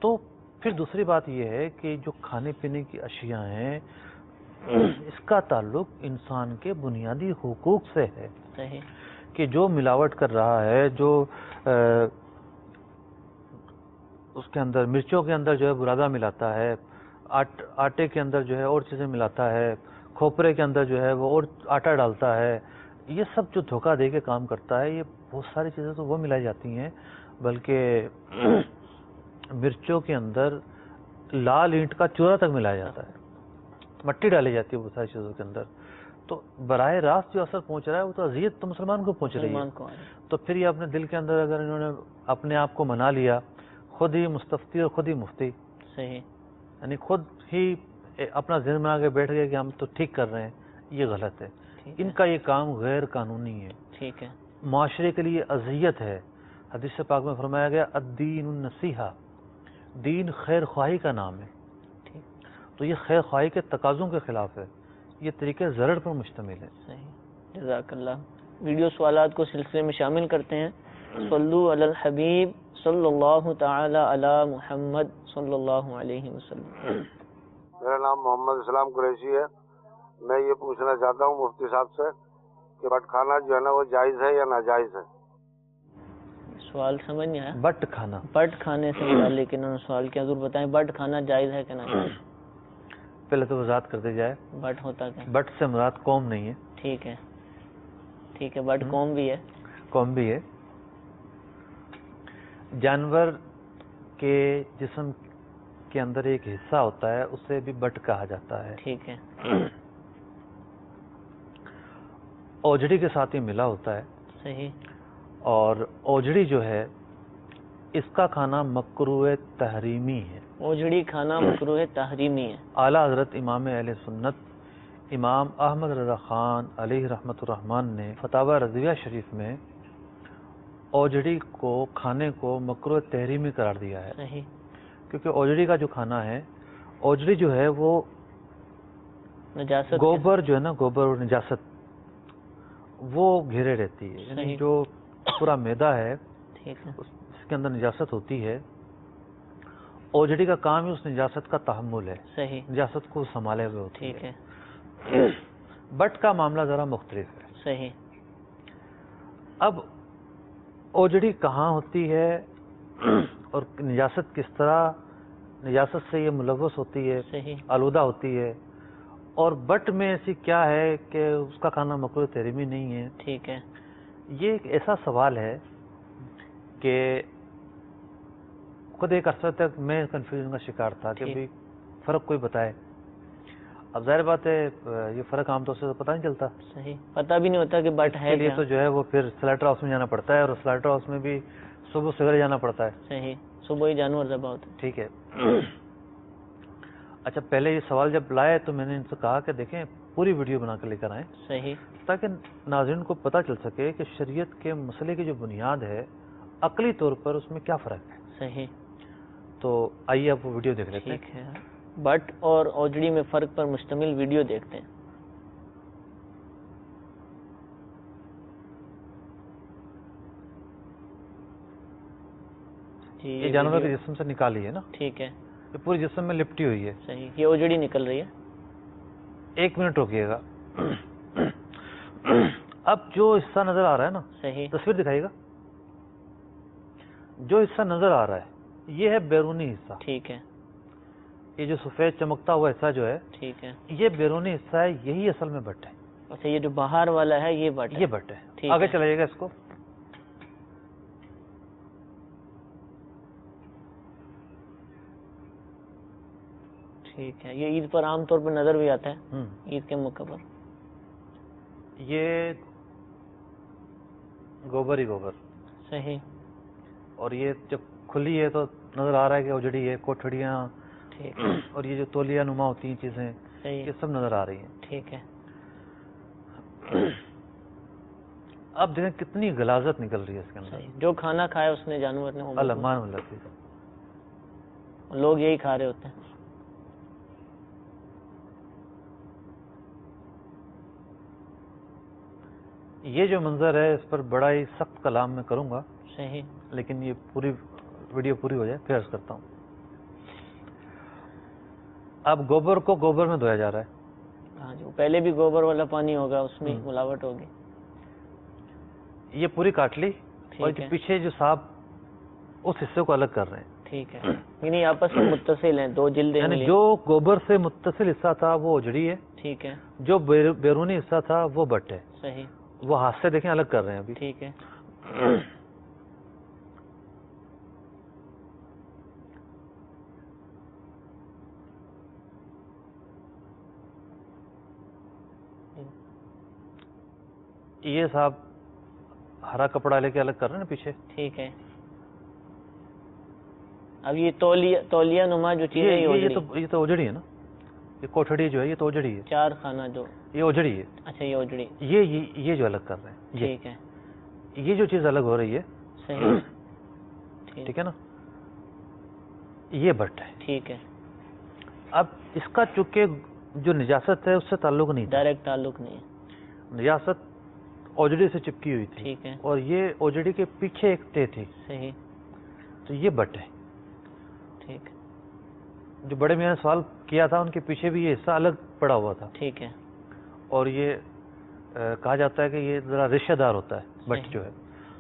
تو پھر دوسری بات یہ ہے کہ جو کھانے پینے کی اشیاء ہیں اس کا تعلق انسان کے بنیادی حقوق سے ہے. صحیح. کہ جو ملاوٹ کر رہا ہے, جو اس کے اندر مرچوں کے اندر جو ہے برادہ ملاتا ہے, آٹے کے اندر جو ہے اور چیزیں ملاتا ہے, کھوپرے کے اندر جو ہے وہ اور آٹا ڈالتا ہے, یہ سب جو دھوکہ دے کے کام کرتا ہے، یہ بہت ساری چیزیں تو وہ ملائی جاتی ہیں، بلکہ مرچوں کے اندر لال اینٹ کا چورا تک ملایا جاتا ہے، مٹی ڈالی جاتی ہے بہت ساری چیزوں کے اندر. تو براہ راست جو اثر پہنچ رہا ہے وہ تو اذیت تو مسلمان کو پہنچ رہی ہے. تو پھر یہ اپنے دل کے اندر اگر انہوں نے اپنے آپ کو منا لیا خود ہی مستفتی اور خود ہی مفتی، صحیح، یعنی خود ہی اپنا ذہن بنا کے بیٹھ گئے کہ ہم تو ٹھیک کر رہے ہیں، یہ غلط ہے. ان کا یہ کام غیر قانونی ہے، ٹھیک ہے، معاشرے کے لیے اذیت ہے. حدیث پاک میں فرمایا گیا الدین النصیحہ، دین خیر خواہی کا نام ہے. تو یہ خیر خواہی کے تقاضوں کے خلاف ہے، یہ طریقے زرڑ پر مشتمل ہے. صحیح، جزاک اللہ. ویڈیو سوالات کو سلسلے میں شامل کرتے ہیں. صلو علی الحبیب صلی اللہ تعالی علی محمد صلی اللہ علیہ وسلم. میرا نام محمد اسلام قریشی ہے. میں یہ پوچھنا چاہتا ہوں مفتی صاحب سے کہ بٹ کھانا جو ہے نا وہ جائز ہے یا ناجائز ہے؟ سوال سمجھ نہیں آیا. بٹ کھانا، بٹ کھانے سے متعلق انہوں نے سوال کیا، ضرور بتائیں. بٹ کھانا جائز ہے کہ ناجائز؟ پہلے تو وضاحت کر دی جائے. بٹ ہوتا کیا؟ بٹ سے مراد قوم نہیں ہے. ٹھیک ہے، ٹھیک ہے. بٹ قوم بھی ہے. قوم بھی ہے. جانور کے جسم کے اندر ایک حصہ ہوتا ہے، اسے بھی بٹ کہا جاتا ہے. ٹھیک ہے، اوجڑی کے ساتھ یہ ملا ہوتا ہے. صحیح. اور اوجڑی جو ہے اس کا کھانا مکروہ تحریمی ہے. اوجڑی کھانا مکروہ تحریمی ہے. اعلیٰ حضرت امام اہل سنت امام احمد رضا خان علیہ رحمۃ الرحمن نے فتاوی رضویہ شریف میں اوجڑی کو کھانے کو مکروہ تحریمی قرار دیا ہے. صحیح. کیونکہ اوجڑی کا جو کھانا ہے، اوجڑی جو ہے وہ نجاست، گوبر جو ہے نا، گوبر اور نجاست وہ گھیرے رہتی ہے. یعنی صحیح. جو پورا میدا ہے ٹھیک ہے، اس کے اندر نجاست ہوتی ہے. اوجڑی کا کام ہی اس نجاست کا تحمل ہے، صحیح، نجاست کو سنبھالے ہوئے ہوتی ٹھیک ہے، بٹ کا معاملہ ذرا مختلف ہے. صحیح. اب اوجڑی کہاں ہوتی ہے اور نجاست کس طرح نجاست سے یہ ملوث ہوتی ہے، صحیح، آلودہ ہوتی ہے، اور بٹ میں ایسی کیا ہے کہ اس کا کھانا مکروہ تحریمی نہیں ہے. ٹھیک ہے، یہ ایک ایسا سوال ہے کہ خود ایک عرصہ تک میں کنفیوژن کا شکار تھا کہ ٹھیک. بھی فرق کوئی بتائے. اب ظاہر بات ہے یہ فرق عام طور سے تو پتہ نہیں چلتا. صحیح. پتہ بھی نہیں ہوتا کہ بٹ ہے اس کے لیے کیا. تو جو ہے وہ پھر سلیٹر ہاؤس میں جانا پڑتا ہے، اور سلیٹر ہاؤس میں بھی صبح سویرے جانا پڑتا ہے. صحیح. صبح ہی جانور ذبح ہوتے ہیں. ٹھیک ہے. اچھا، پہلے یہ سوال جب لائے تو میں نے ان سے کہا کہ دیکھیں پوری ویڈیو بنا کر لے کر آئیں صحیح، تاکہ ناظرین کو پتہ چل سکے کہ شریعت کے مسئلے کی جو بنیاد ہے عقلی طور پر اس میں کیا فرق ہے. صحیح. تو آئیے اب وہ ویڈیو دیکھ لیتے ہیں. ٹھیک ہے. بٹ اور اوجڑی میں فرق پر مشتمل ویڈیو دیکھتے ہیں. جی، یہ جانور کے ویڈیو- جسم سے نکالی ہے نا، ٹھیک ہے، یہ پوری جسم میں لپٹی ہوئی ہے. صحیح. یہ اوجڑی نکل رہی ہے. 1 منٹ روکیے گا. اب جو حصہ نظر آ رہا ہے نا، صحیح، تصویر دکھائیے گا. جو حصہ نظر آ رہا ہے یہ ہے بیرونی حصہ. ٹھیک ہے، یہ جو سفید چمکتا ہوا حصہ جو ہے ٹھیک ہے. یہ بیرونی حصہ ہے، یہی اصل میں بٹ ہے. اچھا، یہ جو باہر والا ہے یہ بٹ ہے. یہ بٹ ہے. ٹھیک آگے ہے. چلائیے گا اس کو. ٹھیک ہے. یہ عید پر عام طور پر نظر بھی آتا ہے، ہم. عید کے موقع پر. یہ گوبر ہی گوبر، صحیح، اور یہ جب کھلی ہے تو نظر آ رہا ہے کہ اجڑی ہے. کوٹھڑیاں ٹھیک، اور یہ جو تولیہ نما ہوتی ہیں چیزیں صحیح، یہ سب نظر آ رہی ہیں. ٹھیک ہے. اب دیکھیں کتنی غلاظت نکل رہی ہے اس کے اندر. صحیح. جو کھانا کھایا اس نے جانور نے وہ اللہ مان اللہ کی. لوگ یہی کھا رہے ہوتے ہیں. یہ جو منظر ہے اس پر بڑا ہی سخت کلام میں کروں گا، صحیح، لیکن یہ پوری ویڈیو پوری ہو جائے پھر عرض کرتا ہوں. اب گوبر کو گوبر میں دھویا جا رہا ہے. ہاں جی. پہلے بھی گوبر والا پانی ہوگا، اس میں ملاوٹ ہوگی. یہ پوری کاٹ لی، اور ٹھیک ہے، پیچھے جو صاحب اس حصے کو الگ کر رہے ہیں. ٹھیک ہے. یعنی آپس میں متصل ہیں، دو جلدیں یعنی ملی. جو گوبر سے متصل حصہ تھا وہ اجڑی ہے، ٹھیک ہے، جو بیرونی حصہ تھا وہ بٹ ہے. صحیح، وہ ہاتھ سے دیکھیں الگ کر رہے ہیں ابھی. ٹھیک ہے. یہ صاحب ہرا کپڑا لے کے الگ کر رہے ہیں نا پیچھے. ٹھیک ہے. اب یہ تولیہ نما جو چیز ہے یہ تو اوجڑی ہے نا. یہ کوٹھڑی جو ہے یہ تو اوجڑی ہے. 4 خانہ جو یہ اوجڑی ہے. اچھا یہ اوجڑی. یہ جو الگ کر رہے ہیں. ٹھیک ہے. یہ جو چیز الگ ہو رہی ہے. صحیح. ٹھیک ہے نا. یہ بٹ ہے. ٹھیک ہے. اب اس کا چونکہ جو نجاست ہے اس سے تعلق نہیں, ڈائریکٹ تعلق نہیں ہے. نجاست اوجڑی سے چپکی ہوئی تھی. ٹھیک ہے. اور یہ اوجڑی کے پیچھے ایک تہ تھی. صحیح. تو یہ بٹ ہے. ٹھیک. جو بڑے میاں نے سوال کیا تھا ان کے پیچھے بھی یہ حصہ الگ پڑا ہوا تھا. ٹھیک ہے. اور یہ کہا جاتا ہے کہ یہ ذرا رشتہ دار ہوتا ہے بٹ جو ہے.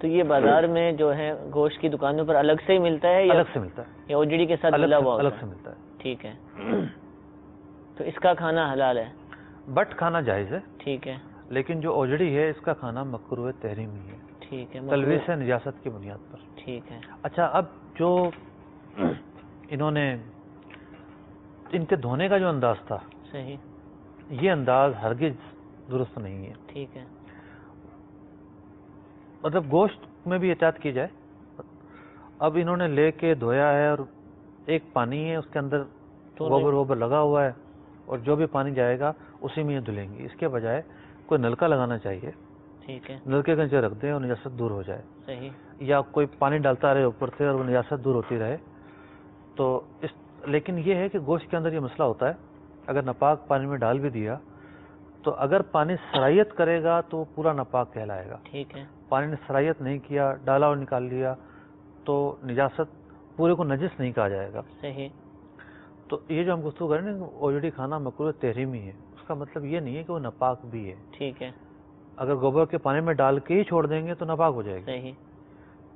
تو یہ بازار میں جو ہے گوشت کی دکانوں پر الگ سے ہی ملتا ہے یا الگ سے ملتا ہے؟ یا اوجڑی کے ساتھ ملا ہوا ہوتا ہے؟ الگ سے ملتا ہے. ٹھیک ہے. تو اس کا کھانا حلال ہے؟ بٹ کھانا جائز ہے. ٹھیک ہے. لیکن جو اوجڑی ہے اس کا کھانا مکروہ تحریمی ہے. ٹھیک ہے. تلویث ہے نجاست کی بنیاد پر. ٹھیک ہے. اچھا اب جو انہوں نے ان کے دھونے کا جو انداز تھا, صحیح, یہ انداز ہرگز درست نہیں ہے. ٹھیک ہے. مطلب گوشت میں بھی احتیاط کی جائے. اب انہوں نے لے کے دھویا ہے اور ایک پانی ہے اس کے اندر گوبر لگا ہوا ہے اور جو بھی پانی جائے گا اسی میں یہ دھلیں گی. اس کے بجائے کوئی نلکا لگانا چاہیے. ٹھیک ہے. نلکے کے نیچے رکھ دیں اور نجاست دور ہو جائے. صحیح. یا کوئی پانی ڈالتا رہے اوپر سے اور وہ نجاست دور ہوتی رہے. تو لیکن یہ ہے کہ گوشت کے اندر یہ مسئلہ ہوتا ہے, اگر ناپاک پانی میں ڈال بھی دیا تو اگر پانی سرائیت کرے گا تو پورا ناپاک کہلائے گا. ٹھیک ہے. پانی نے سرائیت نہیں کیا, ڈالا اور نکال لیا تو نجاست پورے کو نجس نہیں کہا جائے گا. صحیح. تو یہ جو ہم گفتگو کریں نا اوجڑی کھانا مکروہ تحریمی ہے, اس کا مطلب یہ نہیں ہے کہ وہ ناپاک بھی ہے. ٹھیک ہے. اگر گوبر کے پانی میں ڈال کے ہی چھوڑ دیں گے تو ناپاک ہو جائے گی. صحیح.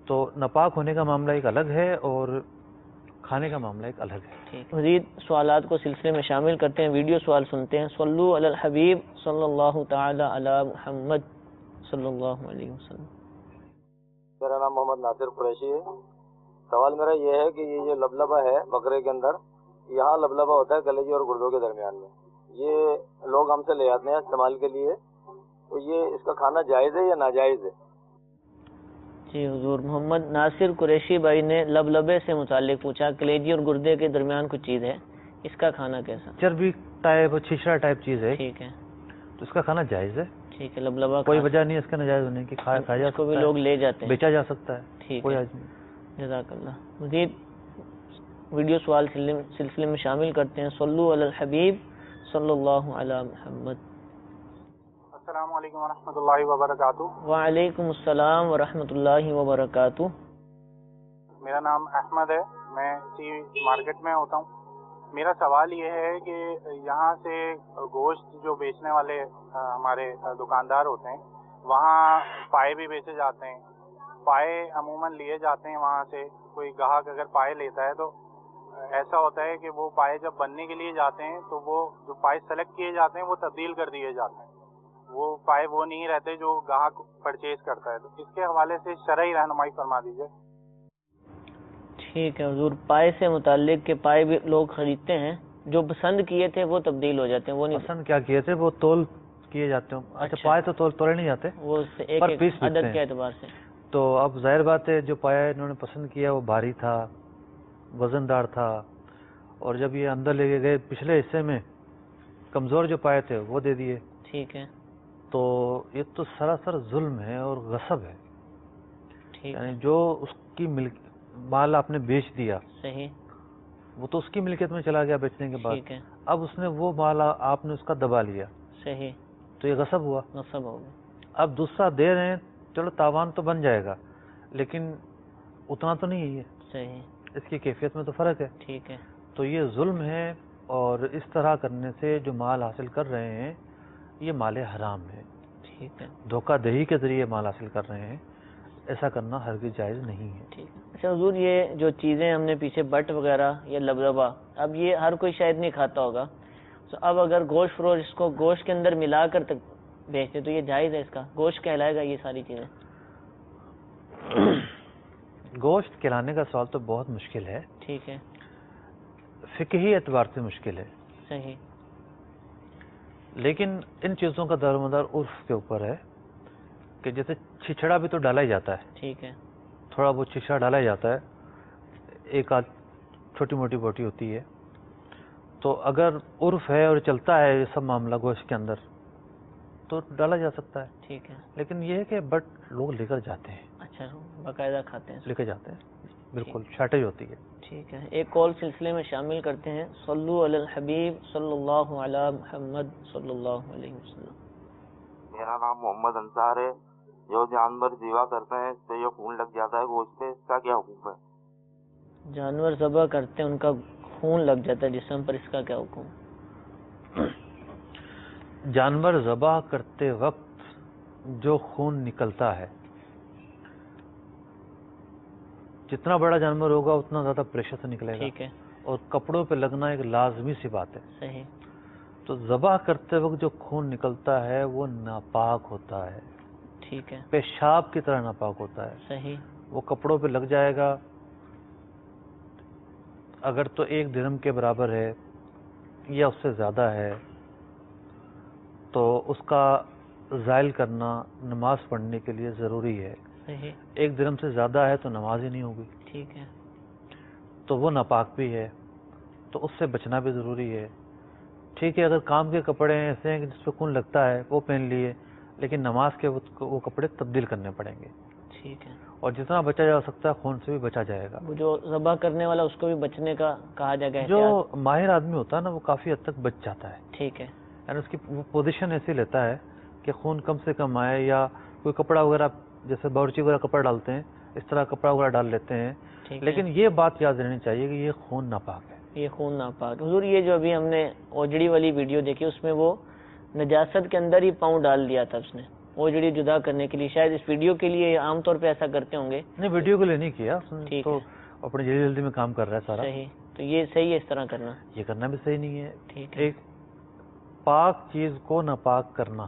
تو ناپاک ہونے کا معاملہ ایک الگ ہے اور کھانے کا معاملہ ایک الگ ہے. ٹھیک. مزید سوالات کو سلسلے میں شامل کرتے ہیں. ویڈیو سوال سنتے ہیں. صلو علی الحبیب صلی اللہ تعالی علی محمد صلی اللہ علیہ وسلم. میرا نام محمد ناصر قریشی ہے. سوال میرا یہ ہے کہ یہ جو لبلبہ ہے بکرے کے اندر, یہاں لبلبہ ہوتا ہے کلیجے اور گردوں کے درمیان میں, یہ لوگ ہم سے لے آتے ہیں استعمال کے لیے, تو یہ اس کا کھانا جائز ہے یا ناجائز ہے؟ جی حضور, محمد ناصر قریشی بھائی نے لبلبے سے متعلق پوچھا. کلیجی اور گردے کے درمیان کچھ چیز ہے, اس کا کھانا کیسا؟ چربی ٹائپ, چھچڑا ٹائپ چیز ہے. ٹھیک ہے. تو اس کا کھانا جائز ہے. ٹھیک ہے. لبلبہ کوئی وجہ نہیں اس کا ناجائز ہونے کی, کھایا جا سکتا ہے, کو بھی لوگ لے جاتے ہیں, بیچا جا سکتا ہے. ٹھیک کوئی ہے. حرج نہیں. جزاک اللہ. مزید ویڈیو سوال سلسلے میں شامل کرتے ہیں. صلو علی الحبیب صلی اللہ علی محمد. السلام علیکم ورحمۃ اللہ وبرکاتہ. وعلیکم السلام ورحمۃ اللہ وبرکاتہ. میرا نام احمد ہے, میں اسی مارکیٹ میں ہوتا ہوں. میرا سوال یہ ہے کہ یہاں سے گوشت جو بیچنے والے ہمارے دکاندار ہوتے ہیں وہاں پائے بھی بیچے جاتے ہیں. پائے عموماً لیے جاتے ہیں وہاں سے. کوئی گاہک اگر پائے لیتا ہے تو ایسا ہوتا ہے کہ وہ پائے جب بننے کے لیے جاتے ہیں تو وہ جو پائے سلیکٹ کیے جاتے ہیں وہ تبدیل کر دیے جاتے ہیں. وہ پائے وہ نہیں رہتے جو گاہک پرچیز کرتا ہے. تو اس کے حوالے سے شرعی رہنمائی فرما دیجیے. ٹھیک ہے حضور. پائے سے متعلق کے پائے بھی لوگ خریدتے ہیں, جو پسند کیے تھے وہ تبدیل ہو جاتے ہیں. وہ نہیں پسند کیا کیے تھے وہ تول کیے جاتے ہیں. اچھا پائے تو تولے نہیں جاتے, وہ ایک ایک عدد کے اعتبار سے. تو اب ظاہر بات ہے جو پایا انہوں نے پسند کیا وہ بھاری تھا, وزن دار تھا, اور جب یہ اندر لے کے گئے پچھلے حصے میں کمزور جو پائے تھے وہ دے دیے. ٹھیک ہے. تو یہ تو سراسر ظلم ہے اور غصب ہے. یعنی جو اس کی مال آپ نے بیچ دیا, صحیح, وہ تو اس کی ملکیت میں چلا گیا بیچنے کے بعد. ٹھیک ہے. اب اس نے وہ مال آپ نے اس کا دبا لیا, صحیح, تو یہ غصب ہوا. غصب ہو گیا. اب دوسرا دے رہے ہیں, چلو تاوان تو بن جائے گا لیکن اتنا تو نہیں ہے یہ. صحیح, اس کی کیفیت میں تو فرق ہے. ٹھیک ہے. تو یہ ظلم ہے, اور اس طرح کرنے سے جو مال حاصل کر رہے ہیں یہ مال حرام ہے. ٹھیک ہے. دھوکہ دہی کے ذریعے مال حاصل کر رہے ہیں, ایسا کرنا ہرگز جائز نہیں ہے. ٹھیک ہے. اچھا حضور, یہ جو چیزیں ہم نے پیچھے بٹ وغیرہ یا لبلبہ, اب یہ ہر کوئی شاید نہیں کھاتا ہوگا. تو اب اگر گوشت فروش اس کو گوشت کے اندر ملا کر بیچتے تو یہ جائز ہے؟ اس کا گوشت کہلائے گا یہ ساری چیزیں؟ گوشت کھلانے کا سوال تو بہت مشکل ہے. ٹھیک ہے. فقہی اعتبار سے مشکل ہے. صحیح. لیکن ان چیزوں کا دار و مدار عرف کے اوپر ہے کہ جیسے چھچڑا بھی تو ڈالا ہی جاتا ہے. ٹھیک ہے. تھوڑا بہت چھچڑا ڈالا ہی جاتا ہے, ایک آدھ چھوٹی موٹی بوٹی ہوتی ہے. تو اگر عرف ہے اور چلتا ہے یہ سب معاملہ گوشت کے اندر تو ڈالا جا سکتا ہے. ٹھیک ہے. لیکن یہ ہے کہ بٹ لوگ لے کر جاتے ہیں. اچھا, باقاعدہ کھاتے ہیں, لے کے جاتے ہیں, بالکل شارٹیج ہوتی ہے. ٹھیک ہے. ایک کال سلسلے میں شامل کرتے ہیں. صلو علی الحبیب صلی اللہ علی محمد صلی اللہ علیہ وسلم. میرا نام محمد انصار ہے. جو جانور ذبح کرتے ہیں اس پہ یہ خون لگ جاتا ہے گوشت پہ, اس کا کیا حکم ہے؟ جانور ذبح کرتے ہیں ان کا خون لگ جاتا ہے جسم پر, اس کا کیا حکم؟ جانور ذبح کرتے وقت جو خون نکلتا ہے, جتنا بڑا جانور ہوگا اتنا زیادہ پریشر سے نکلے گا. ٹھیک ہے. اور کپڑوں پہ لگنا ایک لازمی سی بات ہے. صحیح. تو ذبح کرتے وقت جو خون نکلتا ہے وہ ناپاک ہوتا ہے. ٹھیک ہے. پیشاب کی طرح ناپاک ہوتا ہے. صحیح. وہ کپڑوں پہ لگ جائے گا, اگر تو 1 درہم کے برابر ہے یا اس سے زیادہ ہے تو اس کا زائل کرنا نماز پڑھنے کے لیے ضروری ہے. صحیح. 1 درہم سے زیادہ ہے تو نماز ہی نہیں ہوگی. ٹھیک ہے. تو وہ ناپاک بھی ہے, تو اس سے بچنا بھی ضروری ہے. ٹھیک ہے, اگر کام کے کپڑے ایسے ہیں کہ جس پہ خون لگتا ہے وہ پہن لیے, لیکن نماز کے وہ کپڑے تبدیل کرنے پڑیں گے. ٹھیک ہے. اور جتنا بچا جا سکتا ہے خون سے بھی بچا جائے گا. وہ جو ذبح کرنے والا اس کو بھی بچنے کا کہا جائے گا. جو ماہر آدمی ہوتا ہے نا وہ کافی حد تک بچ جاتا ہے. ٹھیک ہے. یعنی اس کی وہ پوزیشن ایسی لیتا ہے کہ خون کم سے کم آئے, یا کوئی کپڑا وغیرہ جیسے باورچی وغیرہ کپڑا ڈالتے ہیں اس طرح کپڑا وغیرہ ڈال لیتے ہیں. لیکن یہ بات یاد رہنی چاہیے کہ یہ خون ناپاک ہے. یہ خون ناپاک. حضور یہ جو ابھی ہم نے اوجڑی والی ویڈیو دیکھی اس میں وہ نجاست کے اندر ہی پاؤں ڈال دیا تھا اس نے اوجڑی جدا کرنے کے لیے. شاید اس ویڈیو کے لیے عام طور پہ ایسا کرتے ہوں گے. نہیں, ویڈیو کے لیے نہیں کیا, تو اپنی جلدی میں کام کر رہا ہے سارا. صحیح. تو یہ صحیح ہے اس طرح کرنا؟ یہ کرنا بھی صحیح نہیں ہے. ٹھیک ہے. ایک پاک چیز کو ناپاک کرنا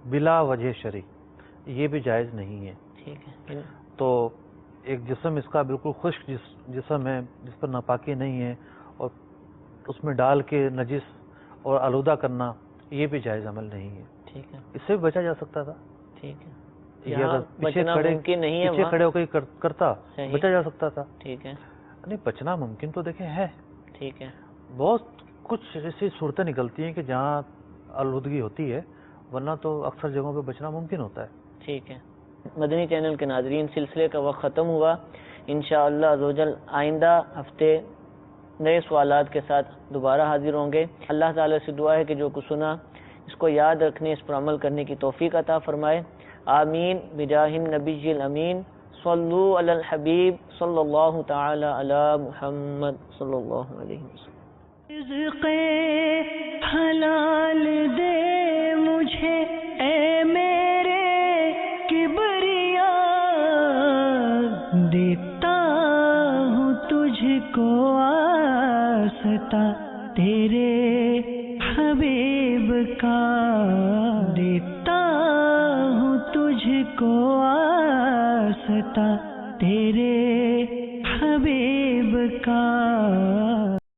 بلا وجہ شرعی یہ بھی جائز نہیں ہے. ٹھیک ہے. تو ایک جسم اس کا بالکل خشک جسم ہے جس پر ناپاکی نہیں ہے, اور اس میں ڈال کے نجس اور آلودہ کرنا یہ بھی جائز عمل نہیں ہے. ٹھیک ہے. اس سے بھی بچا جا سکتا تھا. ٹھیک ہے. پیچھے کھڑے ہو کے کرتا بچا جا سکتا تھا. ٹھیک ہے. نہیں, بچنا ممکن تو دیکھیں ہے. ٹھیک ہے. بہت کچھ ایسی صورتیں نکلتی ہیں کہ جہاں آلودگی ہوتی ہے, ورنہ تو اکثر جگہوں پہ بچنا ممکن ہوتا ہے. ٹھیک ہے. مدنی چینل کے ناظرین, سلسلے کا وقت ختم ہوا. انشاءاللہ عزوجل آئندہ ہفتے نئے سوالات کے ساتھ دوبارہ حاضر ہوں گے. اللہ تعالی سے دعا ہے کہ جو کچھ سنا اس کو یاد رکھنے, اس پر عمل کرنے کی توفیق عطا فرمائے. آمین بجاہ النبی الامین. صلو علی الحبیب صلی اللہ تعالی علی محمد صلی اللہ علیہ وسلم. رزق حلال دے مجھے اے میرے کبریا, دیتا ہوں تجھ کو آستا تیرے حبیب کا, دیتا ہوں تجھ کو آستا تیرے حبیب کا.